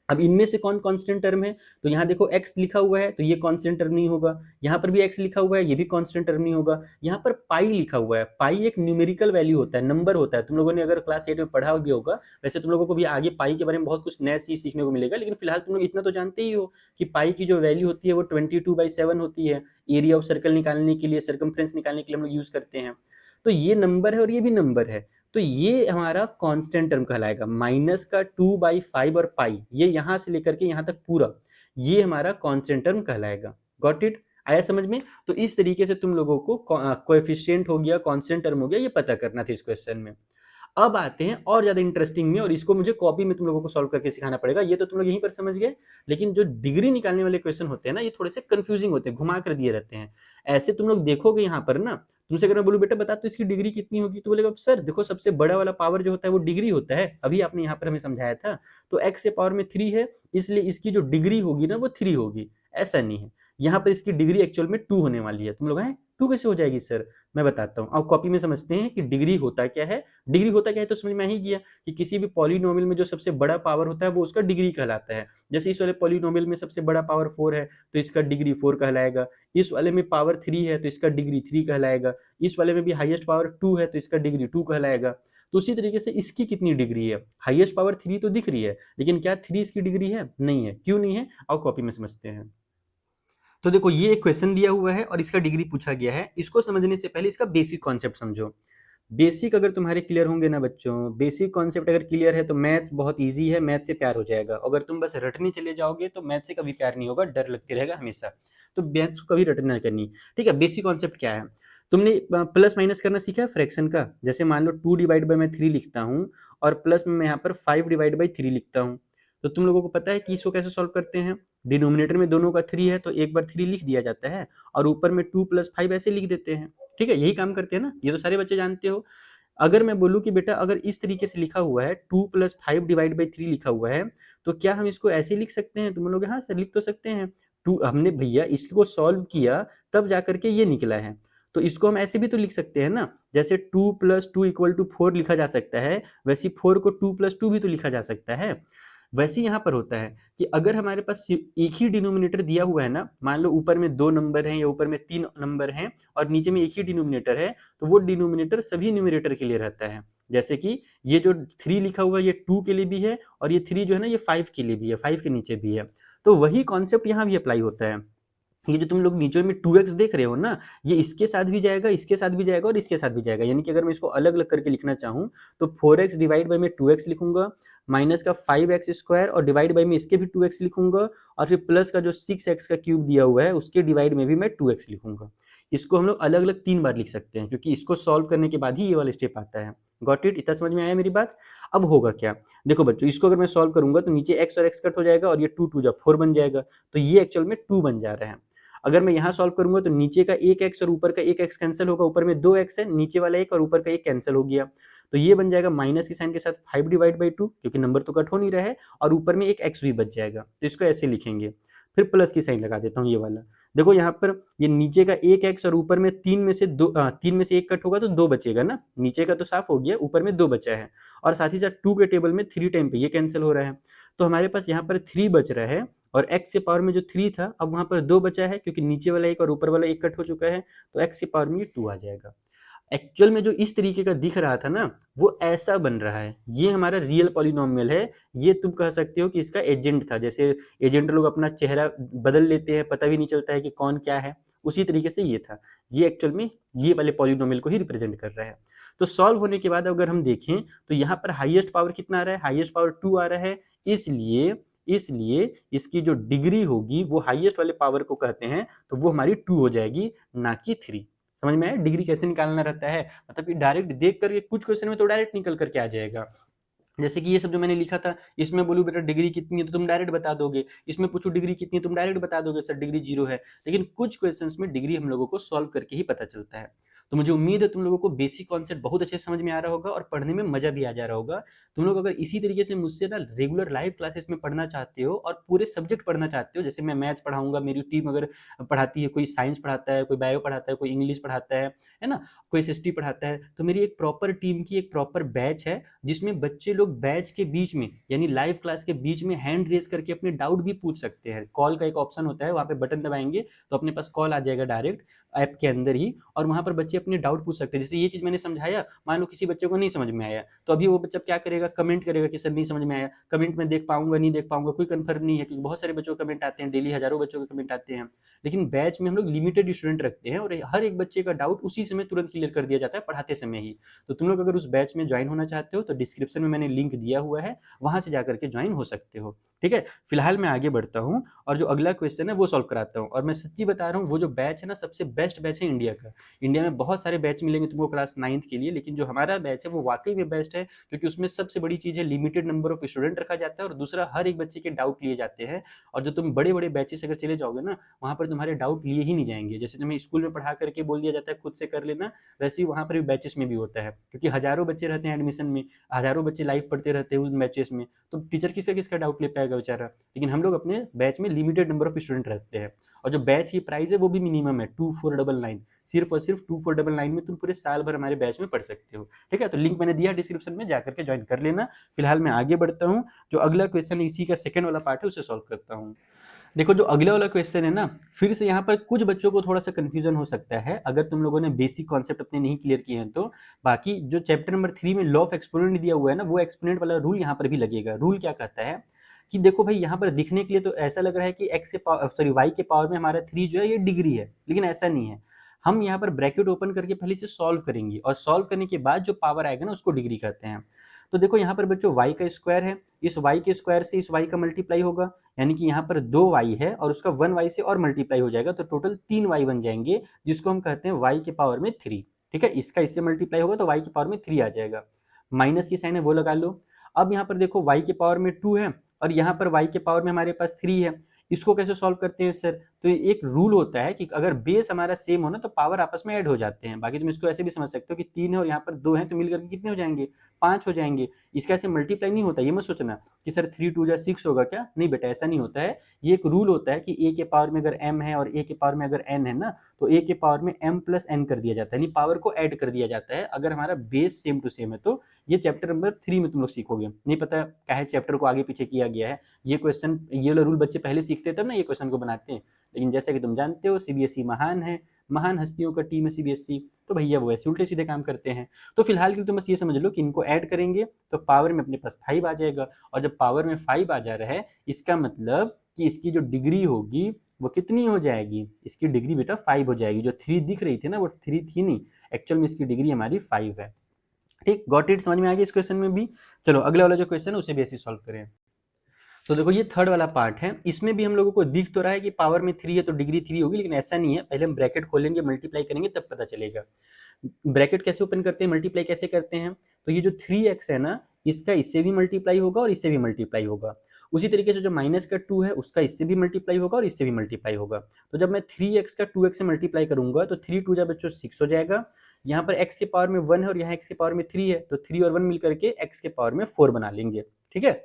अब इनमें से कौन कांस्टेंट टर्म है, तो यहाँ देखो x लिखा हुआ है तो ये कांस्टेंट टर्म नहीं होगा, यहाँ पर भी x लिखा हुआ है ये भी कांस्टेंट टर्म नहीं होगा, यहाँ पर पाई लिखा हुआ है, पाई एक न्यूमेरिकल वैल्यू होता है, नंबर होता है, तुम लोगों ने अगर क्लास 8 में पढ़ा भी होगा, वैसे तुम लोगों को भी आगे पाई के बारे में बहुत कुछ नया चीज सीखने को मिलेगा, लेकिन फिलहाल तुम लोग इतना तो जानते ही हो कि पाई की जो वैल्यू होती है वो 22/7 होती है, एरिया ऑफ सर्कल निकालने के लिए, सर्कमफ्रेंस निकालने के लिए हम लोग यूज करते हैं। तो ये नंबर है और ये भी नंबर है, तो ये हमारा कांस्टेंट टर्म कहलाएगा। माइनस का 2/5 और पाई, ये यहाँ से लेकर के यहाँ तक पूरा, ये हमारा कांस्टेंट टर्म कहलाएगा। गॉट इट, आया समझ में। तो इस तरीके से तुम लोगों को कोएफिशिएंट हो गया, कांस्टेंट टर्म हो गया, ये पता करना था इस क्वेश्चन में। अब आते हैं और ज्यादा इंटरेस्टिंग में, और इसको मुझे कॉपी में तुम लोगों को सॉल्व करके सिखाना पड़ेगा, ये तो तुम लोग यहीं पर समझ गए, लेकिन जो डिग्री निकालने वाले क्वेश्चन होते हैं ना, ये थोड़े से कंफ्यूजिंग होते हैं, घुमा कर दिए रहते हैं। ऐसे तुम लोग देखोगे यहाँ पर ना, तुमसे अगर मैं बोलूं बेटा बता तो इसकी डिग्री कितनी होगी, तो बोलेगा सर देखो सबसे बड़ा वाला पावर जो होता है वो डिग्री होता है, अभी आपने यहाँ पर हमें समझाया था, तो x के पावर में 3 है, इसलिए इसकी जो डिग्री होगी ना वो 3 होगी, ऐसा नहीं है। यहाँ पर इसकी डिग्री एक्चुअल में 2 होने वाली है। तुम लोग हैं 2 कैसे हो जाएगी सर? मैं बताता हूँ। अब कॉपी में समझते हैं कि डिग्री होता क्या है। डिग्री होता क्या है तो समझ में आ ही गया कि किसी भी पॉलिनोमियल में जो सबसे बड़ा पावर होता है वो उसका डिग्री कहलाता है। जैसे इस वाले पॉलिनोमियल में सबसे बड़ा पावर 4 है तो इसका डिग्री 4 कहलाएगा। इस वाले में पावर 3 है तो इसका डिग्री 3 कहलाएगा। इस वाले में भी हाईएस्ट पावर 2 है तो इसका डिग्री 2 कहलाएगा। तो उसी तरीके से इसकी कितनी डिग्री है? हाईएस्ट पावर 3 तो दिख रही है, लेकिन क्या 3 इसकी डिग्री है? नहीं है। क्यों नहीं है? आओ कॉपी में समझते हैं। तो देखो ये एक क्वेश्चन दिया हुआ है और इसका डिग्री पूछा गया है। इसको समझने से पहले इसका बेसिक कॉन्सेप्ट समझो। बेसिक अगर तुम्हारे क्लियर होंगे ना बच्चों, बेसिक कॉन्सेप्ट अगर क्लियर है तो मैथ्स बहुत इजी है, मैथ से प्यार हो जाएगा। अगर तुम बस रटने चले जाओगे तो मैथ से कभी प्यार नहीं होगा, डर लगते रहेगा हमेशा। तो मैथ्स को कभी रटना करनी। ठीक है, बेसिक कॉन्सेप्ट क्या है? तुमने प्लस माइनस करना सीखा है फ्रैक्शन का। जैसे मान लो 2 डिवाइड बाई मैं 3 लिखता हूँ और प्लस में मैं यहाँ पर 5 डिवाइड बाई 3 लिखता हूँ। तो तुम लोगों को पता है कि इसको कैसे सॉल्व करते हैं। डिनोमिनेटर में दोनों का 3 है तो एक बार 3 लिख दिया जाता है और ऊपर में 2 + 5 ऐसे लिख देते हैं। ठीक है, यही काम करते हैं ना, ये तो सारे बच्चे जानते हो। अगर मैं बोलूँ कि बेटा अगर इस तरीके से लिखा हुआ है 2 + 5 डिवाइड बाई 3 लिखा हुआ है तो क्या हम इसको ऐसे लिख सकते हैं? तुम लोग हाँ सर लिख तो सकते हैं। 2 हमने भैया इसको सॉल्व किया तब जा करके ये निकला है। तो इसको हम ऐसे भी तो लिख सकते हैं ना, जैसे 2 + 2 = 4 लिखा जा सकता है, वैसे 4 को 2 + 2 भी तो लिखा जा सकता है। वैसे यहाँ पर होता है कि अगर हमारे पास एक ही डिनोमिनेटर दिया हुआ है ना, मान लो ऊपर में 2 नंबर हैं या ऊपर में 3 नंबर हैं और नीचे में एक ही डिनोमिनेटर है, तो वो डिनोमिनेटर सभी न्यूमरेटर के लिए रहता है। जैसे कि ये जो 3 लिखा हुआ है ये 2 के लिए भी है और ये 3 जो है ना ये 5 के लिए भी है, 5 के नीचे भी है। तो वही कॉन्सेप्ट यहाँ भी अप्लाई होता है। ये जो तुम लोग नीचे में 2x देख रहे हो ना, ये इसके साथ भी जाएगा, इसके साथ भी जाएगा और इसके साथ भी जाएगा। यानी कि अगर मैं इसको अलग-अलग करके लिखना चाहूँ तो 4x डिवाइड बाय मैं 2x लिखूँगा, माइनस का 5x स्क्वायर और डिवाइड बाय में इसके भी 2x लिखूँगा और फिर प्लस का जो 6x का क्यूब दिया हुआ है उसके डिवाइड में भी मैं 2x लिखूँगा। इसको हम लोग अलग-अलग 3 बार लिख सकते हैं क्योंकि इसको सॉल्व करने के बाद ही ये वाला स्टेप आता है। Got it? इतना समझ में आया मेरी बात? अब होगा क्या? देखो बच्चों, इसको अगर मैं सॉल्व करूँगा तो नीचे x और x कट हो जाएगा और ये 2 2 जा 4 बन जाएगा। तो ये एक्चुअल में 2 बन जा रहा है। अगर मैं यहाँ सॉल्व करूंगा तो नीचे का एक एक्स और ऊपर का एक एक्स कैंसिल होगा, ऊपर में 2x है, नीचे वाला एक और ऊपर का एक कैंसिल हो गया। तो ये बन जाएगा माइनस के साइन के साथ 5 डिवाइड बाई 2 क्योंकि नंबर तो कट हो नहीं रहा है और ऊपर में एक एक्स भी बच जाएगा। तो इसको ऐसे लिखेंगे। फिर प्लस की साइन लगा देता हूँ ये वाला। देखो यहाँ पर ये नीचे का एक एक्स और ऊपर में 3 में से 2 3 में से एक कट होगा तो 2 बचेगा ना। नीचे का तो साफ हो गया, ऊपर में 2 बचा है और साथ ही साथ 2 के टेबल में 3 टाइम पे ये कैंसिल हो रहा है। तो हमारे पास यहाँ पर 3 बच रहा है और x के पावर में जो 3 था अब वहाँ पर 2 बचा है क्योंकि नीचे वाला एक और ऊपर वाला एक कट हो चुका है। तो x के पावर में ये 2 आ जाएगा। एक्चुअल में जो इस तरीके का दिख रहा था ना वो ऐसा बन रहा है। ये हमारा रियल पॉलिनोमियल है। ये तुम कह सकते हो कि इसका एजेंट था। जैसे एजेंट लोग अपना चेहरा बदल लेते हैं, पता भी नहीं चलता है कि कौन क्या है, उसी तरीके से ये था। ये एक्चुअल में ये वाले पॉलिनोमियल को ही रिप्रेजेंट कर रहा है। तो सॉल्व होने के बाद अगर हम देखें तो यहाँ पर हाईएस्ट पावर कितना आ रहा है? हाईएस्ट पावर 2 आ रहा है। इसलिए इसलिए इसकी जो डिग्री होगी वो हाईएस्ट वाले पावर को कहते हैं, तो वो हमारी 2 हो जाएगी, ना कि 3। समझ में आया डिग्री कैसे निकालना रहता है? मतलब कि डायरेक्ट देख करके कुछ क्वेश्चन में तो डायरेक्ट निकल करके आ जाएगा। जैसे कि ये सब जो मैंने लिखा था, इसमें बोलूँ बेटा डिग्री कितनी है तो तुम डायरेक्ट बता दोगे। इसमें पूछूँ डिग्री कितनी है तुम डायरेक्ट बता दोगे सर डिग्री 0 है। लेकिन कुछ क्वेश्चंस में डिग्री हम लोगों को सॉल्व करके ही पता चलता है। तो मुझे उम्मीद है तुम लोगों को बेसिक कॉन्सेप्ट बहुत अच्छे समझ में आ रहा होगा और पढ़ने में मजा भी आ जा रहा होगा। तुम लोग अगर इसी तरीके से मुझसे ना रेगुलर लाइव क्लासेस में पढ़ना चाहते हो और पूरे सब्जेक्ट पढ़ना चाहते हो, जैसे मैं मैथ्स पढ़ाऊंगा, मेरी टीम अगर पढ़ाती है, कोई साइंस पढ़ाता है, कोई बायो पढ़ाता है, कोई इंग्लिश पढ़ाता है ना, कोई एसएसटी पढ़ाता है, तो मेरी एक प्रॉपर टीम की एक प्रॉपर बैच है जिसमें बच्चे लोग बैच के बीच में यानी लाइव क्लास के बीच में हैंड रेज करके अपने डाउट भी पूछ सकते हैं। कॉल का एक ऑप्शन होता है, वहाँ पे बटन दबाएंगे तो अपने पास कॉल आ जाएगा डायरेक्ट ऐप के अंदर ही, और वहाँ पर बच्चे अपने डाउट पूछ सकते हैं। जैसे ये चीज़ मैंने समझाया, मान लो किसी बच्चे को नहीं समझ में आया तो अभी वो बच्चा क्या करेगा? कमेंट करेगा कि सर नहीं समझ में आया। कमेंट में देख पाऊंगा नहीं देख पाऊंगा कोई कंफर्म नहीं है क्योंकि बहुत सारे बच्चों के कमेंट आते हैं, डेली हजारों बच्चों के कमेंट आते हैं। लेकिन बैच में हम लोग लिमिटेड स्टूडेंट रखते हैं और हर एक बच्चे का डाउट उसी समय तुरंत क्लियर कर दिया जाता है पढ़ाते समय ही। तो तुम लोग अगर उस बैच में ज्वाइन होना चाहते हो तो डिस्क्रिप्शन में मैंने लिंक दिया हुआ है, वहां से जाकर के ज्वाइन हो सकते हो। ठीक है, फिलहाल मैं आगे बढ़ता हूँ और जो अगला क्वेश्चन है वो सॉल्व कराता हूँ। और मैं सच्ची बता रहा हूँ, वो जो बैच है ना सबसे बेस्ट बैच है इंडिया का। इंडिया में बहुत सारे बैच मिलेंगे तुमको क्लास 9th के लिए, लेकिन जो हमारा बैच है वो वाकई में बेस्ट है क्योंकि उसमें सबसे बड़ी चीज़ है लिमिटेड नंबर ऑफ स्टूडेंट रखा जाता है और दूसरा हर एक बच्चे के डाउट लिए जाते हैं। और जो तुम बड़े बड़े बैचेस अगर चले जाओगे ना, वहाँ पर तुम्हारे डाउट लिए ही नहीं जाएंगे। जैसे तुम्हें स्कूल में पढ़ा करके बोल दिया जाता है खुद से कर लेना, वैसे ही वहाँ पर भी बैचेस में भी होता है क्योंकि हजारों बच्चे रहते हैं एडमिशन में, हजारों बच्चे लाइव पढ़ते रहते हैं उन बैचेस में, तो टीचर किसका किसका डाउट ले पाएगा बेचारा। लेकिन हम लोग अपने बैच में लिमिटेड नंबर ऑफ स्टूडेंट रहते हैं और जो बैच की प्राइस है वो भी मिनिमम है 2499, सिर्फ और सिर्फ 2499 में तुम पूरे साल भर हमारे बैच में पढ़ सकते हो। ठीक है, तो लिंक मैंने दिया डिस्क्रिप्शन में, जाकर के ज्वाइन कर लेना। फिलहाल मैं आगे बढ़ता हूँ, जो अगला क्वेश्चन इसी का सेकंड वाला पार्ट है उसे सॉल्व करता हूँ। देखो जो अगला वाला क्वेश्चन है ना, फिर से यहाँ पर कुछ बच्चों को थोड़ा सा कंफ्यूजन हो सकता है अगर तुम लोगों ने बेसिक कॉन्सेप्ट अपने नहीं क्लियर किए हैं तो। बाकी जो चैप्टर नंबर 3 में लॉ ऑफ एक्सपोनेंट दिया हुआ है ना, वो एक्सपोनेंट वाला रूल यहाँ पर भी लगेगा। रूल क्या कहता है कि देखो भाई, यहाँ पर दिखने के लिए तो ऐसा लग रहा है कि एक्स के पावर सॉरी वाई के पावर में हमारा 3 जो है ये डिग्री है, लेकिन ऐसा नहीं है। हम यहाँ पर ब्रैकेट ओपन करके पहले से सॉल्व करेंगे, और सॉल्व करने के बाद जो पावर आएगा ना उसको डिग्री कहते हैं। तो देखो यहाँ पर बच्चों y का स्क्वायर है, इस y के स्क्वायर से इस y का मल्टीप्लाई होगा, यानी कि यहाँ पर 2y है और उसका 1y से और मल्टीप्लाई हो जाएगा, तो टोटल 3y बन जाएंगे, जिसको हम कहते हैं y के पावर में 3। ठीक है, इसका इससे मल्टीप्लाई होगा तो y के पावर में 3 आ जाएगा। माइनस की साइन है वो लगा लो। अब यहाँ पर देखो y के पावर में 2 है और यहाँ पर y के पावर में हमारे पास 3 है। इसको कैसे सॉल्व करते हैं सर? तो एक रूल होता है कि अगर बेस हमारा सेम हो ना तो पावर आपस में ऐड हो जाते हैं। बाकी तुम इसको ऐसे भी समझ सकते हो कि 3 है और यहाँ पर 2 है, तो मिलकर के कितने हो जाएंगे? 5 हो जाएंगे। इसका ऐसे मल्टीप्लाई नहीं होता, ये मत सोचना कि सर 3 2 6 होगा क्या। नहीं बेटा, ऐसा नहीं होता है। ये एक रूल होता है कि a के पावर में अगर m है और a के पावर में अगर n है ना, तो a के पावर में m प्लस n कर दिया जाता है, यानी पावर को ऐड कर दिया जाता है अगर हमारा बेस सेम टू सेम है। तो ये चैप्टर नंबर 3 में तुम लोग सीखोगे। नहीं पता क्या है चैप्टर को आगे पीछे किया गया है, ये क्वेश्चन ये वाला रूल बच्चे पहले सीखते तब ना ये क्वेश्चन को बनाते हैं। लेकिन जैसा कि तुम जानते हो सीबीएसई महान है, महान हस्तियों का टीम है सीबीएसई, तो भैया वो ऐसे उल्टे सीधे काम करते हैं। तो फिलहाल के लिए तुम बस ये समझ लो कि इनको ऐड करेंगे तो पावर में अपने पास 5 आ जाएगा, और जब पावर में 5 आ जा रहा है इसका मतलब कि इसकी जो डिग्री होगी वो कितनी हो जाएगी? इसकी डिग्री बेटा 5 हो जाएगी। जो 3 दिख रही थी ना वो 3 थी नहीं, एक्चुअल में इसकी डिग्री हमारी 5 है। ठीक, गॉट इट? समझ में आ गया इस क्वेश्चन में भी? चलो अगला वाला जो क्वेश्चन है उसे भी ऐसे सॉल्व करें। तो देखो ये थर्ड वाला पार्ट है, इसमें भी हम लोगों को दिख तो रहा है कि पावर में 3 है तो डिग्री 3 होगी, लेकिन ऐसा नहीं है। पहले हम ब्रैकेट खोलेंगे, मल्टीप्लाई करेंगे, तब पता चलेगा। ब्रैकेट कैसे ओपन करते हैं, मल्टीप्लाई कैसे करते हैं? तो ये जो 3x है ना, इसका इससे भी मल्टीप्लाई होगा और इससे भी मल्टीप्लाई होगा। उसी तरीके से जो माइनस का 2 है उसका इससे भी मल्टीप्लाई होगा और इससे भी मल्टीप्लाई होगा। तो जब मैं 3x का 2x से मल्टीप्लाई करूंगा तो 3 2 जा बच्चों 6 हो जाएगा। यहाँ पर x के पावर में 1 है और यहाँ x के पावर में 3 है, तो 3 और 1 मिलकर के x के पावर में 4 बना लेंगे। ठीक है,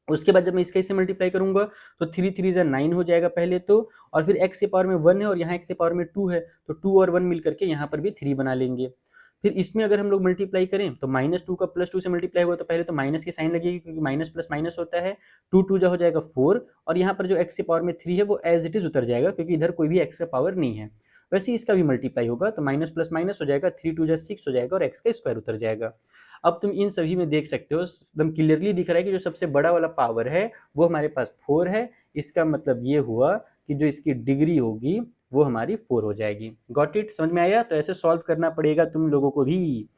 उसके बाद जब मैं इसका इससे मल्टीप्लाई करूंगा तो 3 3 जा 9 हो जाएगा पहले तो, और फिर x के पावर में 1 है और यहाँ x के पावर में 2 है, तो 2 और 1 मिलकर के यहाँ पर भी 3 बना लेंगे। फिर इसमें अगर हम लोग मल्टीप्लाई करें तो -2 का +2 से मल्टीप्लाई हुआ तो पहले तो माइनस की साइन लगेगी, क्योंकि माइनस प्लस माइनस होता है। 2 2 जा हो जाएगा 4, और यहाँ पर जो x के पावर में 3 है वो एज इट इज उतर जाएगा, क्योंकि इधर कोई भी x का पावर नहीं है। वैसे ही इसका भी मल्टीप्लाई होगा तो माइनस प्लस माइनस हो जाएगा, 3 2 जा 6 हो जाएगा और x का स्क्वायर उतर जाएगा। अब तुम इन सभी में देख सकते हो एकदम क्लियरली दिख रहा है कि जो सबसे बड़ा वाला पावर है वो हमारे पास 4 है। इसका मतलब ये हुआ कि जो इसकी डिग्री होगी वो हमारी 4 हो जाएगी। Got it? समझ में आया? तो ऐसे सॉल्व करना पड़ेगा तुम लोगों को भी।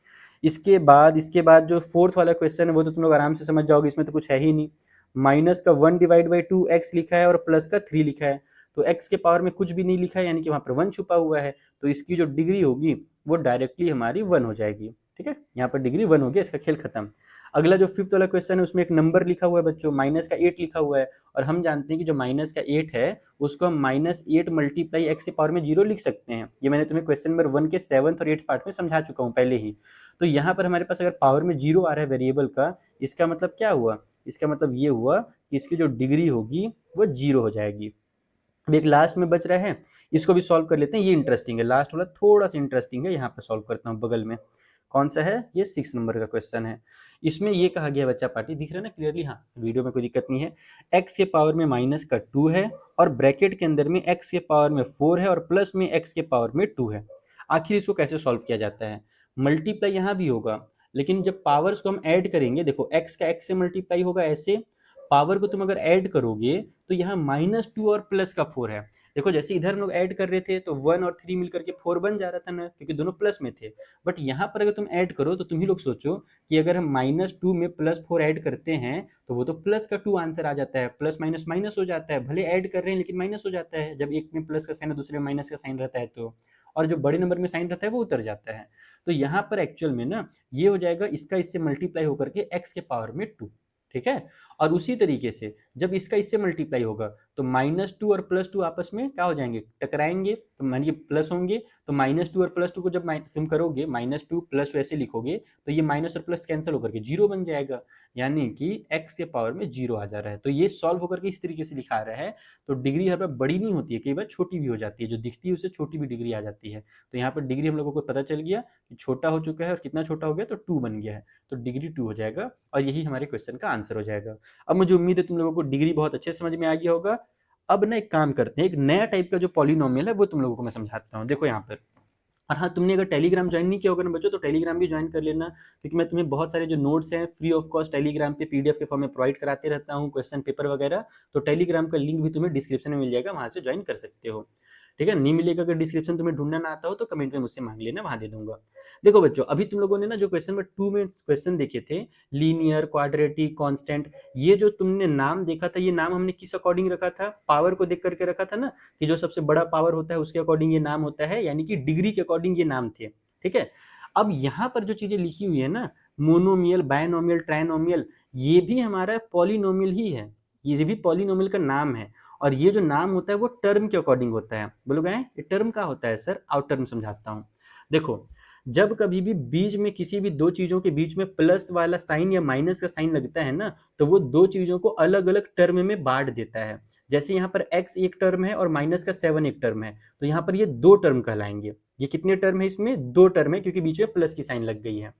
इसके बाद जो फोर्थ वाला क्वेश्चन है वो तो तुम लोग आराम से समझ जाओगे, इसमें तो कुछ है ही नहीं। माइनस का 1 डिवाइड बाई 2x लिखा है और प्लस का 3 लिखा है, तो x के पावर में कुछ भी नहीं लिखा है, यानी कि वहाँ पर 1 छुपा हुआ है, तो इसकी जो डिग्री होगी वो डायरेक्टली हमारी 1 हो जाएगी। ठीक है, यहाँ पर डिग्री 1 हो गया, इसका खेल खत्म। अगला जो फिफ्थ वाला क्वेश्चन है उसमें एक नंबर लिखा हुआ है बच्चों, माइनस का 8 लिखा हुआ है, और हम जानते हैं कि जो माइनस का 8 है उसको हम -8 मल्टीप्लाई x के पावर में 0 लिख सकते हैं। ये मैंने तुम्हें क्वेश्चन नंबर 1 के 7th और 8th पार्ट में समझा चुका हूँ पहले ही। तो यहाँ पर हमारे पास अगर पावर में 0 आ रहा है वेरिएबल का, इसका मतलब क्या हुआ? इसका मतलब ये हुआ कि इसकी जो डिग्री होगी वो 0 हो जाएगी। अब एक लास्ट में बच रहा है, इसको भी सॉल्व कर लेते हैं। ये इंटरेस्टिंग है, लास्ट वाला थोड़ा सा इंटरेस्टिंग है, यहाँ पर सॉल्व करता हूँ बगल में। कौन सा है? ये 6 नंबर का क्वेश्चन है। इसमें ये कहा गया बच्चा पार्टी, दिख रहा है ना क्लियरली? हाँ, वीडियो में कोई दिक्कत नहीं है। x के पावर में माइनस का 2 है और ब्रैकेट के अंदर में x के पावर में 4 है और प्लस में x के पावर में 2 है। आखिर इसको कैसे सॉल्व किया जाता है? मल्टीप्लाई यहाँ भी होगा, लेकिन जब पावर्स को हम ऐड करेंगे, देखो x का x से मल्टीप्लाई होगा ऐसे, पावर को तुम अगर ऐड करोगे तो यहाँ -2 और प्लस का 4 है। देखो जैसे इधर हम लोग ऐड कर रहे थे तो 1 और 3 मिलकर के 4 बन जा रहा था ना, क्योंकि दोनों प्लस में थे। बट यहाँ पर अगर तुम ऐड करो तो तुम ही लोग सोचो कि अगर हम -2 में +4 ऐड करते हैं तो वो तो प्लस का 2 आंसर आ जाता है, प्लस माइनस माइनस हो जाता है। भले ऐड कर रहे हैं लेकिन माइनस हो जाता है, जब एक में प्लस का साइन है दूसरे में माइनस का साइन रहता है तो, और जो बड़े नंबर में साइन रहता है वो उतर जाता है। तो यहाँ पर एक्चुअल में ना ये हो जाएगा, इसका इससे मल्टीप्लाई होकर के x के पावर में 2। ठीक है, और उसी तरीके से जब इसका इससे मल्टीप्लाई होगा तो -2 और +2 आपस में क्या हो जाएंगे, टकराएंगे, तो मानिए प्लस होंगे, तो -2 और +2 को जब तुम करोगे -2 +2 ऐसे लिखोगे तो ये माइनस और प्लस कैंसिल होकर के जीरो बन जाएगा, यानी कि x के पावर में जीरो आ जा रहा है। तो ये सॉल्व होकर के इस तरीके से लिखा रहा है। तो डिग्री हर बार बड़ी नहीं होती है, कई बार छोटी भी हो जाती है, जो दिखती है उससे छोटी भी डिग्री आ जाती है। तो यहाँ पर डिग्री हम लोगों को पता चल गया कि छोटा हो चुका है, और कितना छोटा हो गया, तो 2 बन गया है, तो डिग्री 2 हो जाएगा, और यही हमारे क्वेश्चन का आंसर हो जाएगा। अब मुझे उम्मीद है तुम लोगों को डिग्री बहुत अच्छे से समझ में आ गया होगा। अब ना एक काम करते हैं, एक नया टाइप का जो पॉलिनोमियल है वो तुम लोगों को मैं समझाता हूँ। देखो यहाँ पर, और हाँ, तुमने अगर टेलीग्राम ज्वाइन नहीं किया होगा ना बच्चों, तो टेलीग्राम भी ज्वाइन कर लेना, क्योंकि मैं तुम्हें बहुत सारे जो नोट्स हैं फ्री ऑफ कॉस्ट टेलीग्राम पे पीडीएफ के फॉर्म में प्रोवाइड कराते रहता हूँ, क्वेश्चन पेपर वगैरह। तो टेलीग्राम का लिंक भी तुम्हें डिस्क्रिप्शन में मिल जाएगा, वहाँ से ज्वाइन कर सकते हो। ठीक है, नहीं मिलेगा अगर डिस्क्रिप्शन तुम्हें ढूंढना ना आता हो तो कमेंट में मुझसे मांग लेना, वहाँ दे दूंगा। देखो बच्चों, अभी तुम लोगों ने ना जो क्वेश्चन नंबर 2 में क्वेश्चन देखे थे, लीनियर, क्वाड्रेटिक, कांस्टेंट, ये जो तुमने नाम देखा था, ये नाम हमने किस अकॉर्डिंग रखा था, पावर को देख करके रखा था ना, कि जो सबसे बड़ा पावर होता है उसके अकॉर्डिंग ये नाम होता है, यानी कि डिग्री के अकॉर्डिंग ये नाम थे। ठीक है, अब यहाँ पर जो चीजें लिखी हुई है ना, मोनोमियल, बायनोमियल, ट्राइनोमियल, ये भी हमारा पॉलिनोमियल ही है, ये भी पॉलिनोमियल का नाम है। और ये जो नाम होता है वो टर्म के अकॉर्डिंग होता है। बोलोगे ये टर्म का होता है सर, आउट टर्म समझाता हूँ। देखो, जब कभी भी बीच में किसी भी दो चीजों के बीच में प्लस वाला साइन या माइनस का साइन लगता है ना, तो वो दो चीजों को अलग अलग टर्म में बांट देता है। जैसे यहाँ पर x एक टर्म है और माइनस का 7 एक टर्म है, तो यहाँ पर ये दो टर्म कहलाएंगे। ये कितने टर्म है, इसमें दो टर्म है, क्योंकि बीच में प्लस की साइन लग गई है।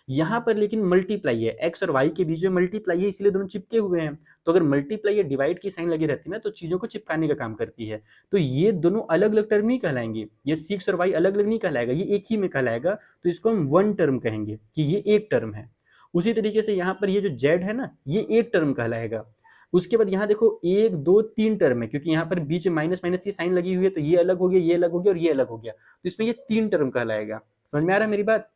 यहाँ पर लेकिन मल्टीप्लाई है, x और y के बीच में मल्टीप्लाई है, इसलिए दोनों चिपके हुए हैं। तो अगर मल्टीप्लाई या डिवाइड की साइन लगी रहती है ना, तो चीजों को चिपकाने का काम करती है। तो ये दोनों अलग अलग टर्म नहीं कहलाएंगे, ये 6 और y अलग अलग नहीं कहलाएगा, ये एक ही में कहलाएगा। तो इसको हम वन टर्म कहेंगे कि ये एक टर्म है। उसी तरीके से यहाँ पर ये जो z है ना, ये एक टर्म कहलाएगा। उसके बाद यहाँ देखो 1 2 3 टर्म है, क्योंकि यहाँ पर बीच में माइनस माइनस की साइन लगी हुई है, तो ये अलग हो गया, ये अलग हो गया और ये अलग हो गया, तो इसमें ये 3 टर्म कहलाएगा। समझ में आ रहा है मेरी बात?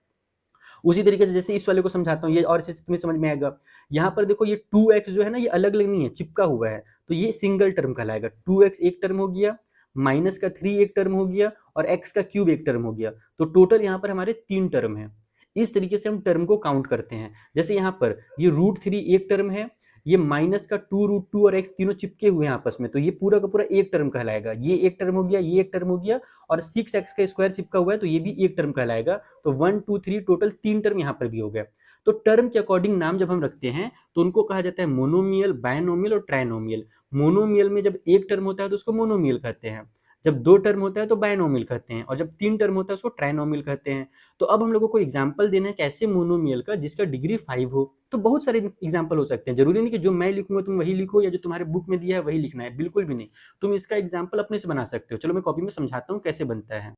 उसी तरीके से जैसे इस वाले को समझाता हूँ, ये और अच्छे से तुम्हें समझ में आएगा। यहाँ पर देखो ये 2x जो है ना, ये अलग अलग नहीं है, चिपका हुआ है, तो ये सिंगल टर्म कहलाएगा। 2x एक टर्म हो गया, माइनस का 3 एक टर्म हो गया, और x का क्यूब एक टर्म हो गया। तो टोटल यहाँ पर हमारे 3 टर्म है। इस तरीके से हम टर्म को काउंट करते हैं। जैसे यहाँ पर ये √3 एक टर्म है, ये माइनस का 2√2 और x तीनों चिपके हुए हैं आपस में, तो ये पूरा का पूरा एक टर्म कहलाएगा। ये एक टर्म हो गया, ये एक टर्म हो गया, और 6x का स्क्वायर चिपका हुआ है, तो ये भी एक टर्म कहलाएगा। तो 1 2 3 टोटल 3 टर्म यहाँ पर भी हो गया। तो टर्म के अकॉर्डिंग नाम जब हम रखते हैं तो उनको कहा जाता है मोनोमियल, बायनोमियल और ट्राइनोमियल। मोनोमियल में जब एक टर्म होता है तो उसको मोनोमियल कहते हैं, जब दो टर्म होता है तो बायनोमियल कहते हैं, और जब 3 टर्म होता है उसको ट्राइनोमियल कहते हैं। तो अब हम लोगों को एग्जाम्पल देना है कैसे मोनोमियल का जिसका डिग्री 5 हो। तो बहुत सारे एग्जाम्पल हो सकते हैं, जरूरी नहीं कि जो मैं लिखूंगा तुम वही लिखो, या जो तुम्हारे बुक में दिया है वही लिखना है, बिल्कुल भी नहीं। तुम इसका एग्जाम्पल अपने से बना सकते हो। चलो मैं कॉपी में समझाता हूँ कैसे बनता है।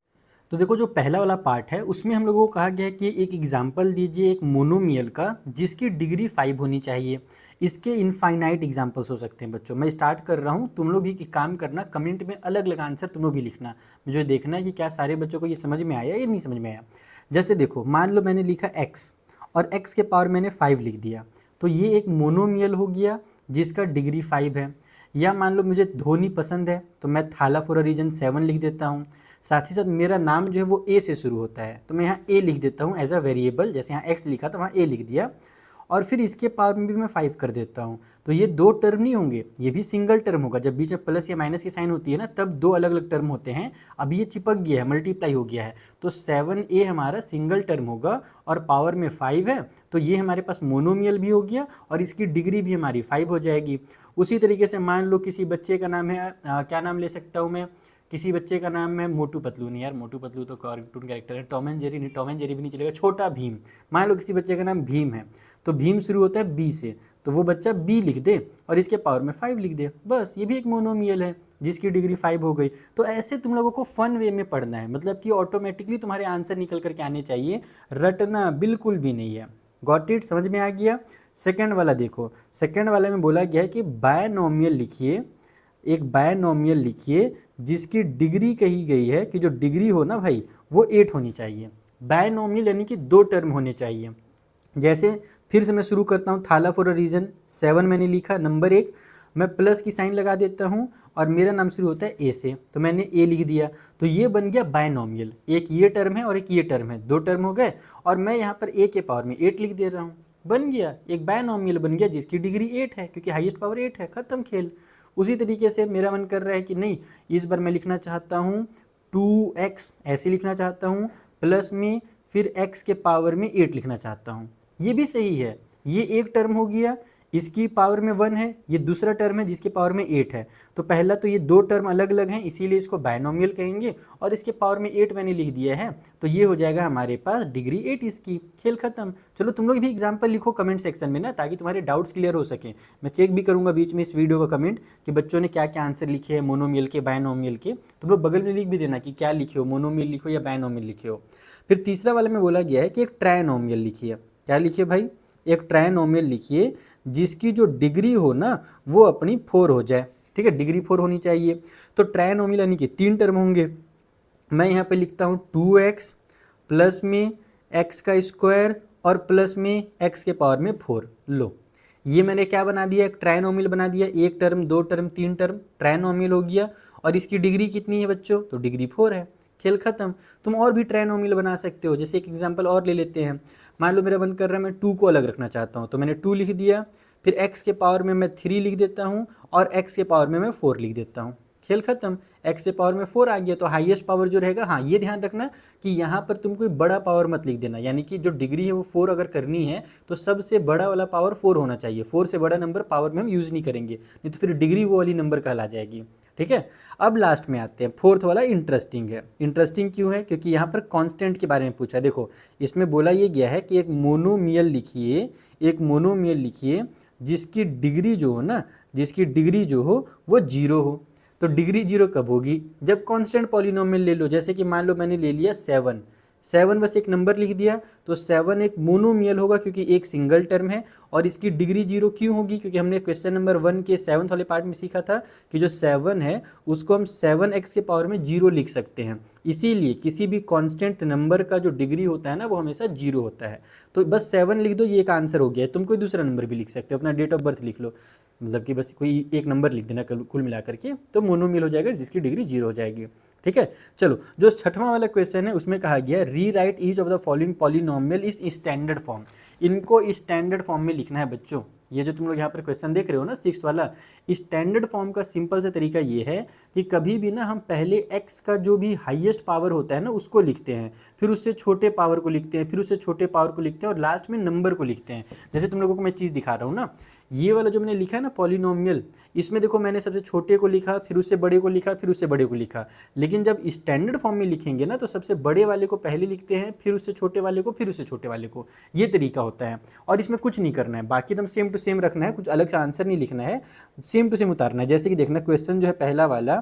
तो देखो, जो पहला वाला पार्ट है उसमें हम लोगों को कहा गया है कि एक एग्जाम्पल दीजिए एक मोनोमियल का जिसकी डिग्री 5 होनी चाहिए। इसके इनफाइनाइट एग्जाम्पल्स हो सकते हैं बच्चों। मैं स्टार्ट कर रहा हूँ, तुम लोग भी काम करना, कमेंट में अलग अलग आंसर तुम लोग भी लिखना। मुझे देखना है कि क्या सारे बच्चों को ये समझ में आया या नहीं समझ में आया। जैसे देखो, मान लो मैंने लिखा x और x के पावर मैंने 5 लिख दिया, तो ये एक मोनोमियल हो गया जिसका डिग्री 5 है। या मान लो मुझे धोनी पसंद है, तो मैं थाला फॉर अ रीजन 7 लिख देता हूँ। साथ ही साथ मेरा नाम जो है वो ए से शुरू होता है, तो मैं यहाँ ए लिख देता हूँ एज अ वेरिएबल। जैसे यहाँ एक्स लिखा था वहाँ ए लिख दिया, और फिर इसके पावर में भी मैं 5 कर देता हूँ। तो ये दो टर्म नहीं होंगे, ये भी सिंगल टर्म होगा। जब बीच में प्लस या माइनस की साइन होती है ना, तब दो अलग अलग टर्म होते हैं। अब ये चिपक गया है, मल्टीप्लाई हो गया है, तो 7a हमारा सिंगल टर्म होगा और पावर में 5 है, तो ये हमारे पास मोनोमियल भी हो गया और इसकी डिग्री भी हमारी 5 हो जाएगी। उसी तरीके से मान लो किसी बच्चे का नाम है, क्या नाम ले सकता हूँ मैं, किसी बच्चे का नाम है मोटू पतलू। नहीं यार, मोटू पतलू तो कार्टून कैरेक्टर है। टॉम एंड जेरी नहीं, टॉम एंड जेरी भी नहीं चलेगा। छोटा भीम, मान लो किसी बच्चे का नाम भीम है, तो भीम शुरू होता है बी से, तो वो बच्चा बी लिख दे और इसके पावर में 5 लिख दे, बस। ये भी एक मोनोमियल है जिसकी डिग्री 5 हो गई। तो ऐसे तुम लोगों को फन वे में पढ़ना है, मतलब कि ऑटोमेटिकली तुम्हारे आंसर निकल करके आने चाहिए, रटना बिल्कुल भी नहीं है। Got it? समझ में आ गया? सेकेंड वाला देखो, सेकेंड वाले में बोला गया है कि बायनोमियल लिखिए, एक बायनोमियल लिखिए जिसकी डिग्री कही गई है कि जो डिग्री हो ना भाई वो 8 होनी चाहिए। बायनोमियल यानी कि दो टर्म होने चाहिए। जैसे फिर से मैं शुरू करता हूँ, थाला फॉर अ रीजन 7 मैंने लिखा, नंबर 1 मैं प्लस की साइन लगा देता हूँ और मेरा नाम शुरू होता है ए से, तो मैंने ए लिख दिया, तो ये बन गया बायनोमियल। एक ये टर्म है और एक ये टर्म है, दो टर्म हो गए, और मैं यहाँ पर ए के पावर में 8 लिख दे रहा हूँ। बन गया, एक बायनॉमियल बन गया जिसकी डिग्री 8 है, क्योंकि हाईएस्ट पावर 8 है, खत्म खेल। उसी तरीके से मेरा मन कर रहा है कि नहीं, इस बार मैं लिखना चाहता हूँ 2x, ऐसे लिखना चाहता हूँ, प्लस में फिर x के पावर में 8 लिखना चाहता हूँ। ये भी सही है, ये एक टर्म हो गया, इसकी पावर में 1 है, ये दूसरा टर्म है जिसके पावर में 8 है। तो पहला तो ये दो टर्म अलग अलग हैं, इसीलिए इसको बायनॉमियल कहेंगे, और इसके पावर में 8 मैंने लिख दिया है, तो ये हो जाएगा हमारे पास डिग्री 8 इसकी। खेल खत्म। चलो तुम लोग भी एग्जाम्पल लिखो कमेंट सेक्शन में ना, ताकि तुम्हारे डाउट्स क्लियर हो सके। मैं चेक भी करूंगा बीच में इस वीडियो का कमेंट कि बच्चों ने क्या क्या आंसर लिखे हैं, मोनोमियल के, बायनॉमियल के। तुम लोग बगल में लिख भी देना कि क्या लिखे हो, मोनोमियल लिखो या बायनॉमियल लिखे हो। फिर तीसरा वाले में बोला गया है कि एक ट्रायनोमियल लिखिए। क्या लिखिए भाई? एक ट्रायनोमियल लिखिए जिसकी जो डिग्री हो ना वो अपनी 4 हो जाए। ठीक है, डिग्री 4 होनी चाहिए। तो ट्रायनोमियल यानी कि 3 टर्म होंगे। मैं यहाँ पे लिखता हूँ 2x प्लस में x का स्क्वायर और प्लस में x के पावर में 4। लो, ये मैंने क्या बना दिया, एक ट्रायनोमियल बना दिया। एक टर्म, दो टर्म, तीन टर्म, ट्रायनोमियल हो गया। और इसकी डिग्री कितनी है बच्चों? तो डिग्री 4 है। खेल खत्म। तुम और भी ट्रायनोमियल बना सकते हो। जैसे एक एग्जांपल और ले लेते हैं। मान लो मेरा मन कर रहा है मैं 2 को अलग रखना चाहता हूँ, तो मैंने 2 लिख दिया, फिर x के पावर में मैं 3 लिख देता हूँ और x के पावर में मैं 4 लिख देता हूँ। खेल खत्म। x के पावर में 4 आ गया, तो हाईएस्ट पावर जो रहेगा, हाँ ये ध्यान रखना कि यहाँ पर तुम कोई बड़ा पावर मत लिख देना, यानी कि जो डिग्री है वो 4 अगर करनी है तो सबसे बड़ा वाला पावर 4 होना चाहिए। 4 से बड़ा नंबर पावर में हम यूज़ नहीं करेंगे, नहीं तो फिर डिग्री वो वाली नंबर कहला जाएगी। ठीक है, अब लास्ट में आते हैं। फोर्थ वाला इंटरेस्टिंग है। इंटरेस्टिंग क्यों है? क्योंकि यहाँ पर कांस्टेंट के बारे में पूछा है। देखो, इसमें बोला ये गया है कि एक मोनोमियल लिखिए, एक मोनोमियल लिखिए जिसकी डिग्री जो हो ना, जिसकी डिग्री जो हो वो 0 हो। तो डिग्री 0 कब होगी? जब कांस्टेंट पॉलिनोमियल ले लो। जैसे कि मान लो मैंने ले लिया 7, 7 बस एक नंबर लिख दिया, तो 7 एक मोनोमियल होगा क्योंकि एक सिंगल टर्म है। और इसकी डिग्री 0 क्यों होगी? क्योंकि हमने क्वेश्चन नंबर 1 के 7th वाले पार्ट में सीखा था कि जो 7 है उसको हम 7x के पावर में 0 लिख सकते हैं। इसीलिए किसी भी कांस्टेंट नंबर का जो डिग्री होता है ना वो हमेशा 0 होता है। तो बस 7 लिख दो, ये एक आंसर हो गया है। तुम कोई दूसरा नंबर भी लिख सकते हो, अपना डेट ऑफ बर्थ लिख लो, मतलब कि बस कोई एक नंबर लिख देना कुल मिला करके, तो मोनोमियल हो जाएगा जिसकी डिग्री 0 हो जाएगी। ठीक है, चलो जो छठवां वाला क्वेश्चन है उसमें कहा गया री right each of the following polynomial इस स्टैंडर्ड फॉर्म। इनको स्टैंडर्ड फॉर्म में लिखना है बच्चों। ये जो तुम लोग यहाँ पर क्वेश्चन देख रहे हो ना 6th वाला, स्टैंडर्ड फॉर्म का सिंपल सा तरीका ये है कि कभी भी ना हम पहले x का जो भी हाईएस्ट पावर होता है ना उसको लिखते हैं, फिर उससे छोटे पावर को लिखते हैं, फिर उससे छोटे पावर को लिखते हैं और लास्ट में नंबर को लिखते हैं। जैसे तुम लोगों को मैं चीज़ दिखा रहा हूँ ना, ये वाला जो मैंने लिखा है ना पॉलिनोमियल, इसमें देखो मैंने सबसे छोटे को लिखा, फिर उससे बड़े को लिखा, फिर उससे बड़े को लिखा। लेकिन जब स्टैंडर्ड फॉर्म में लिखेंगे ना तो सबसे बड़े वाले को पहले लिखते हैं, फिर उससे छोटे वाले को, फिर उससे छोटे वाले को। ये तरीका होता है और इसमें कुछ नहीं करना है, बाकी एकदम सेम टू सेम रखना है, कुछ अलग सा आंसर नहीं लिखना है, सेम टू सेम उतारना है। जैसे कि देखना क्वेश्चन जो है पहला वाला,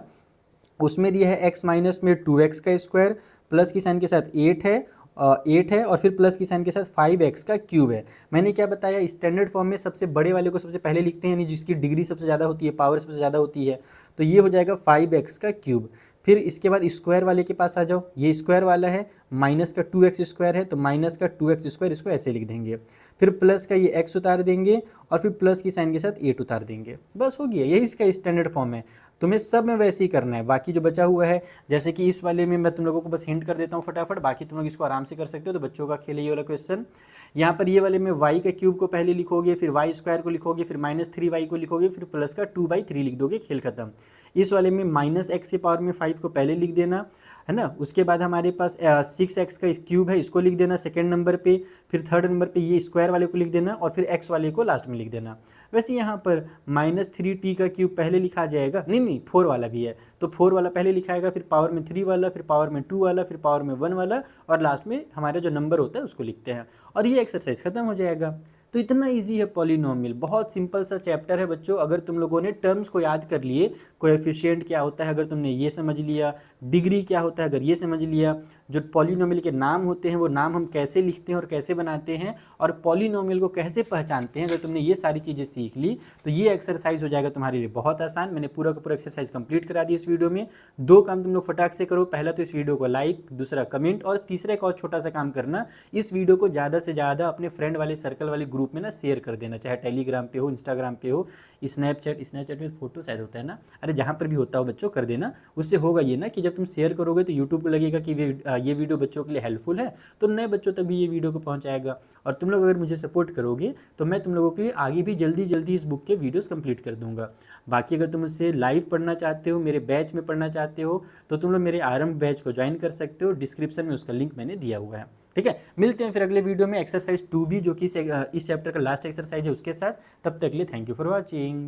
उसमें दिया है x माइनस में 2x का स्क्वायर, प्लस की साइन के साथ 8 है, 8 है और फिर प्लस की साइन के साथ 5x का क्यूब है। मैंने क्या बताया, स्टैंडर्ड फॉर्म में सबसे बड़े वाले को सबसे पहले लिखते हैं, यानी जिसकी डिग्री सबसे ज़्यादा होती है, पावर सबसे ज़्यादा होती है, तो ये हो जाएगा 5x का क्यूब। फिर इसके बाद स्क्वायर वाले के पास आ जाओ, ये स्क्वायर वाला है, माइनस का 2x स्क्वायर है तो माइनस का 2x स्क्वायर, इसको ऐसे लिख देंगे। फिर प्लस का ये x उतार देंगे और फिर प्लस की साइन के साथ 8 उतार देंगे, बस हो गया। यही इसका स्टैंडर्ड फॉर्म है। तुम्हें सब में वैसे ही करना है। बाकी जो बचा हुआ है, जैसे कि इस वाले में मैं तुम लोगों को बस हिंट कर देता हूँ फटाफट, बाकी तुम लोग इसको आराम से कर सकते हो। तो बच्चों का खेल है ये वाला क्वेश्चन। यहाँ पर ये वाले में y के क्यूब को पहले लिखोगे, फिर y स्क्वायर को लिखोगे, फिर -3y को लिखोगे, फिर प्लस का 2/3 लिख दोगे, खेल खत्म। इस वाले में -x के पावर में 5 को पहले लिख देना है ना। उसके बाद हमारे पास 6x का क्यूब है, इसको लिख देना सेकेंड नंबर पे, फिर थर्ड नंबर पे ये स्क्वायर वाले को लिख देना और फिर x वाले को लास्ट में लिख देना। वैसे यहाँ पर -3t का क्यूब पहले लिखा जाएगा, नहीं 4 वाला भी है, तो 4 वाला पहले लिखाएगा, फिर पावर में 3 वाला, फिर पावर में 2 वाला, फिर पावर में 1 वाला और लास्ट में हमारा जो नंबर होता है उसको लिखते हैं और ये एक्सरसाइज खत्म हो जाएगा। तो इतना इजी है पॉलिनोमियल, बहुत सिंपल सा चैप्टर है बच्चों। अगर तुम लोगों ने टर्म्स को याद कर लिए, कोएफिशिएंट क्या होता है अगर तुमने ये समझ लिया, डिग्री क्या होता है अगर ये समझ लिया, जो पॉलिनोमियल के नाम होते हैं वो नाम हम कैसे लिखते हैं और कैसे बनाते हैं और पॉलिनोमियल को कैसे पहचानते हैं, अगर तुमने ये सारी चीज़ें सीख ली तो ये एक्सरसाइज हो जाएगा तुम्हारे लिए बहुत आसान। मैंने पूरा का पूरा एक्सरसाइज कंप्लीट करा दिया इस वीडियो में। 2 काम तुम लोग फटाक से करो, पहला तो इस वीडियो को लाइक, दूसरा कमेंट और तीसरा एक और छोटा सा काम करना, इस वीडियो को ज़्यादा से ज़्यादा अपने फ्रेंड वाले सर्कल वाले ग्रुप ग्रुप में ना शेयर कर देना, चाहे टेलीग्राम पे हो, इंस्टाग्राम पे हो, स्नैपचैट में फोटो शायद होता है ना, अरे जहाँ पर भी होता हो बच्चों कर देना। उससे होगा ये ना कि जब तुम शेयर करोगे तो यूट्यूब को लगेगा कि ये वीडियो बच्चों के लिए हेल्पफुल है, तो नए बच्चों तक भी ये वीडियो को पहुँचाएगा। और तुम लोग अगर मुझे सपोर्ट करोगे तो मैं तुम लोगों के लिए आगे भी जल्दी जल्दी इस बुक के वीडियोस कंप्लीट कर दूंगा। बाकी अगर तुम मुझसे लाइव पढ़ना चाहते हो, मेरे बैच में पढ़ना चाहते हो, तो तुम लोग मेरे आरंभ बैच को ज्वाइन कर सकते हो, डिस्क्रिप्शन में उसका लिंक मैंने दिया हुआ है। ठीक है, मिलते हैं फिर अगले वीडियो में एक्सरसाइज 2B जो कि इस चैप्टर का लास्ट एक्सरसाइज है उसके साथ। तब तक के लिए थैंक यू फॉर वॉचिंग।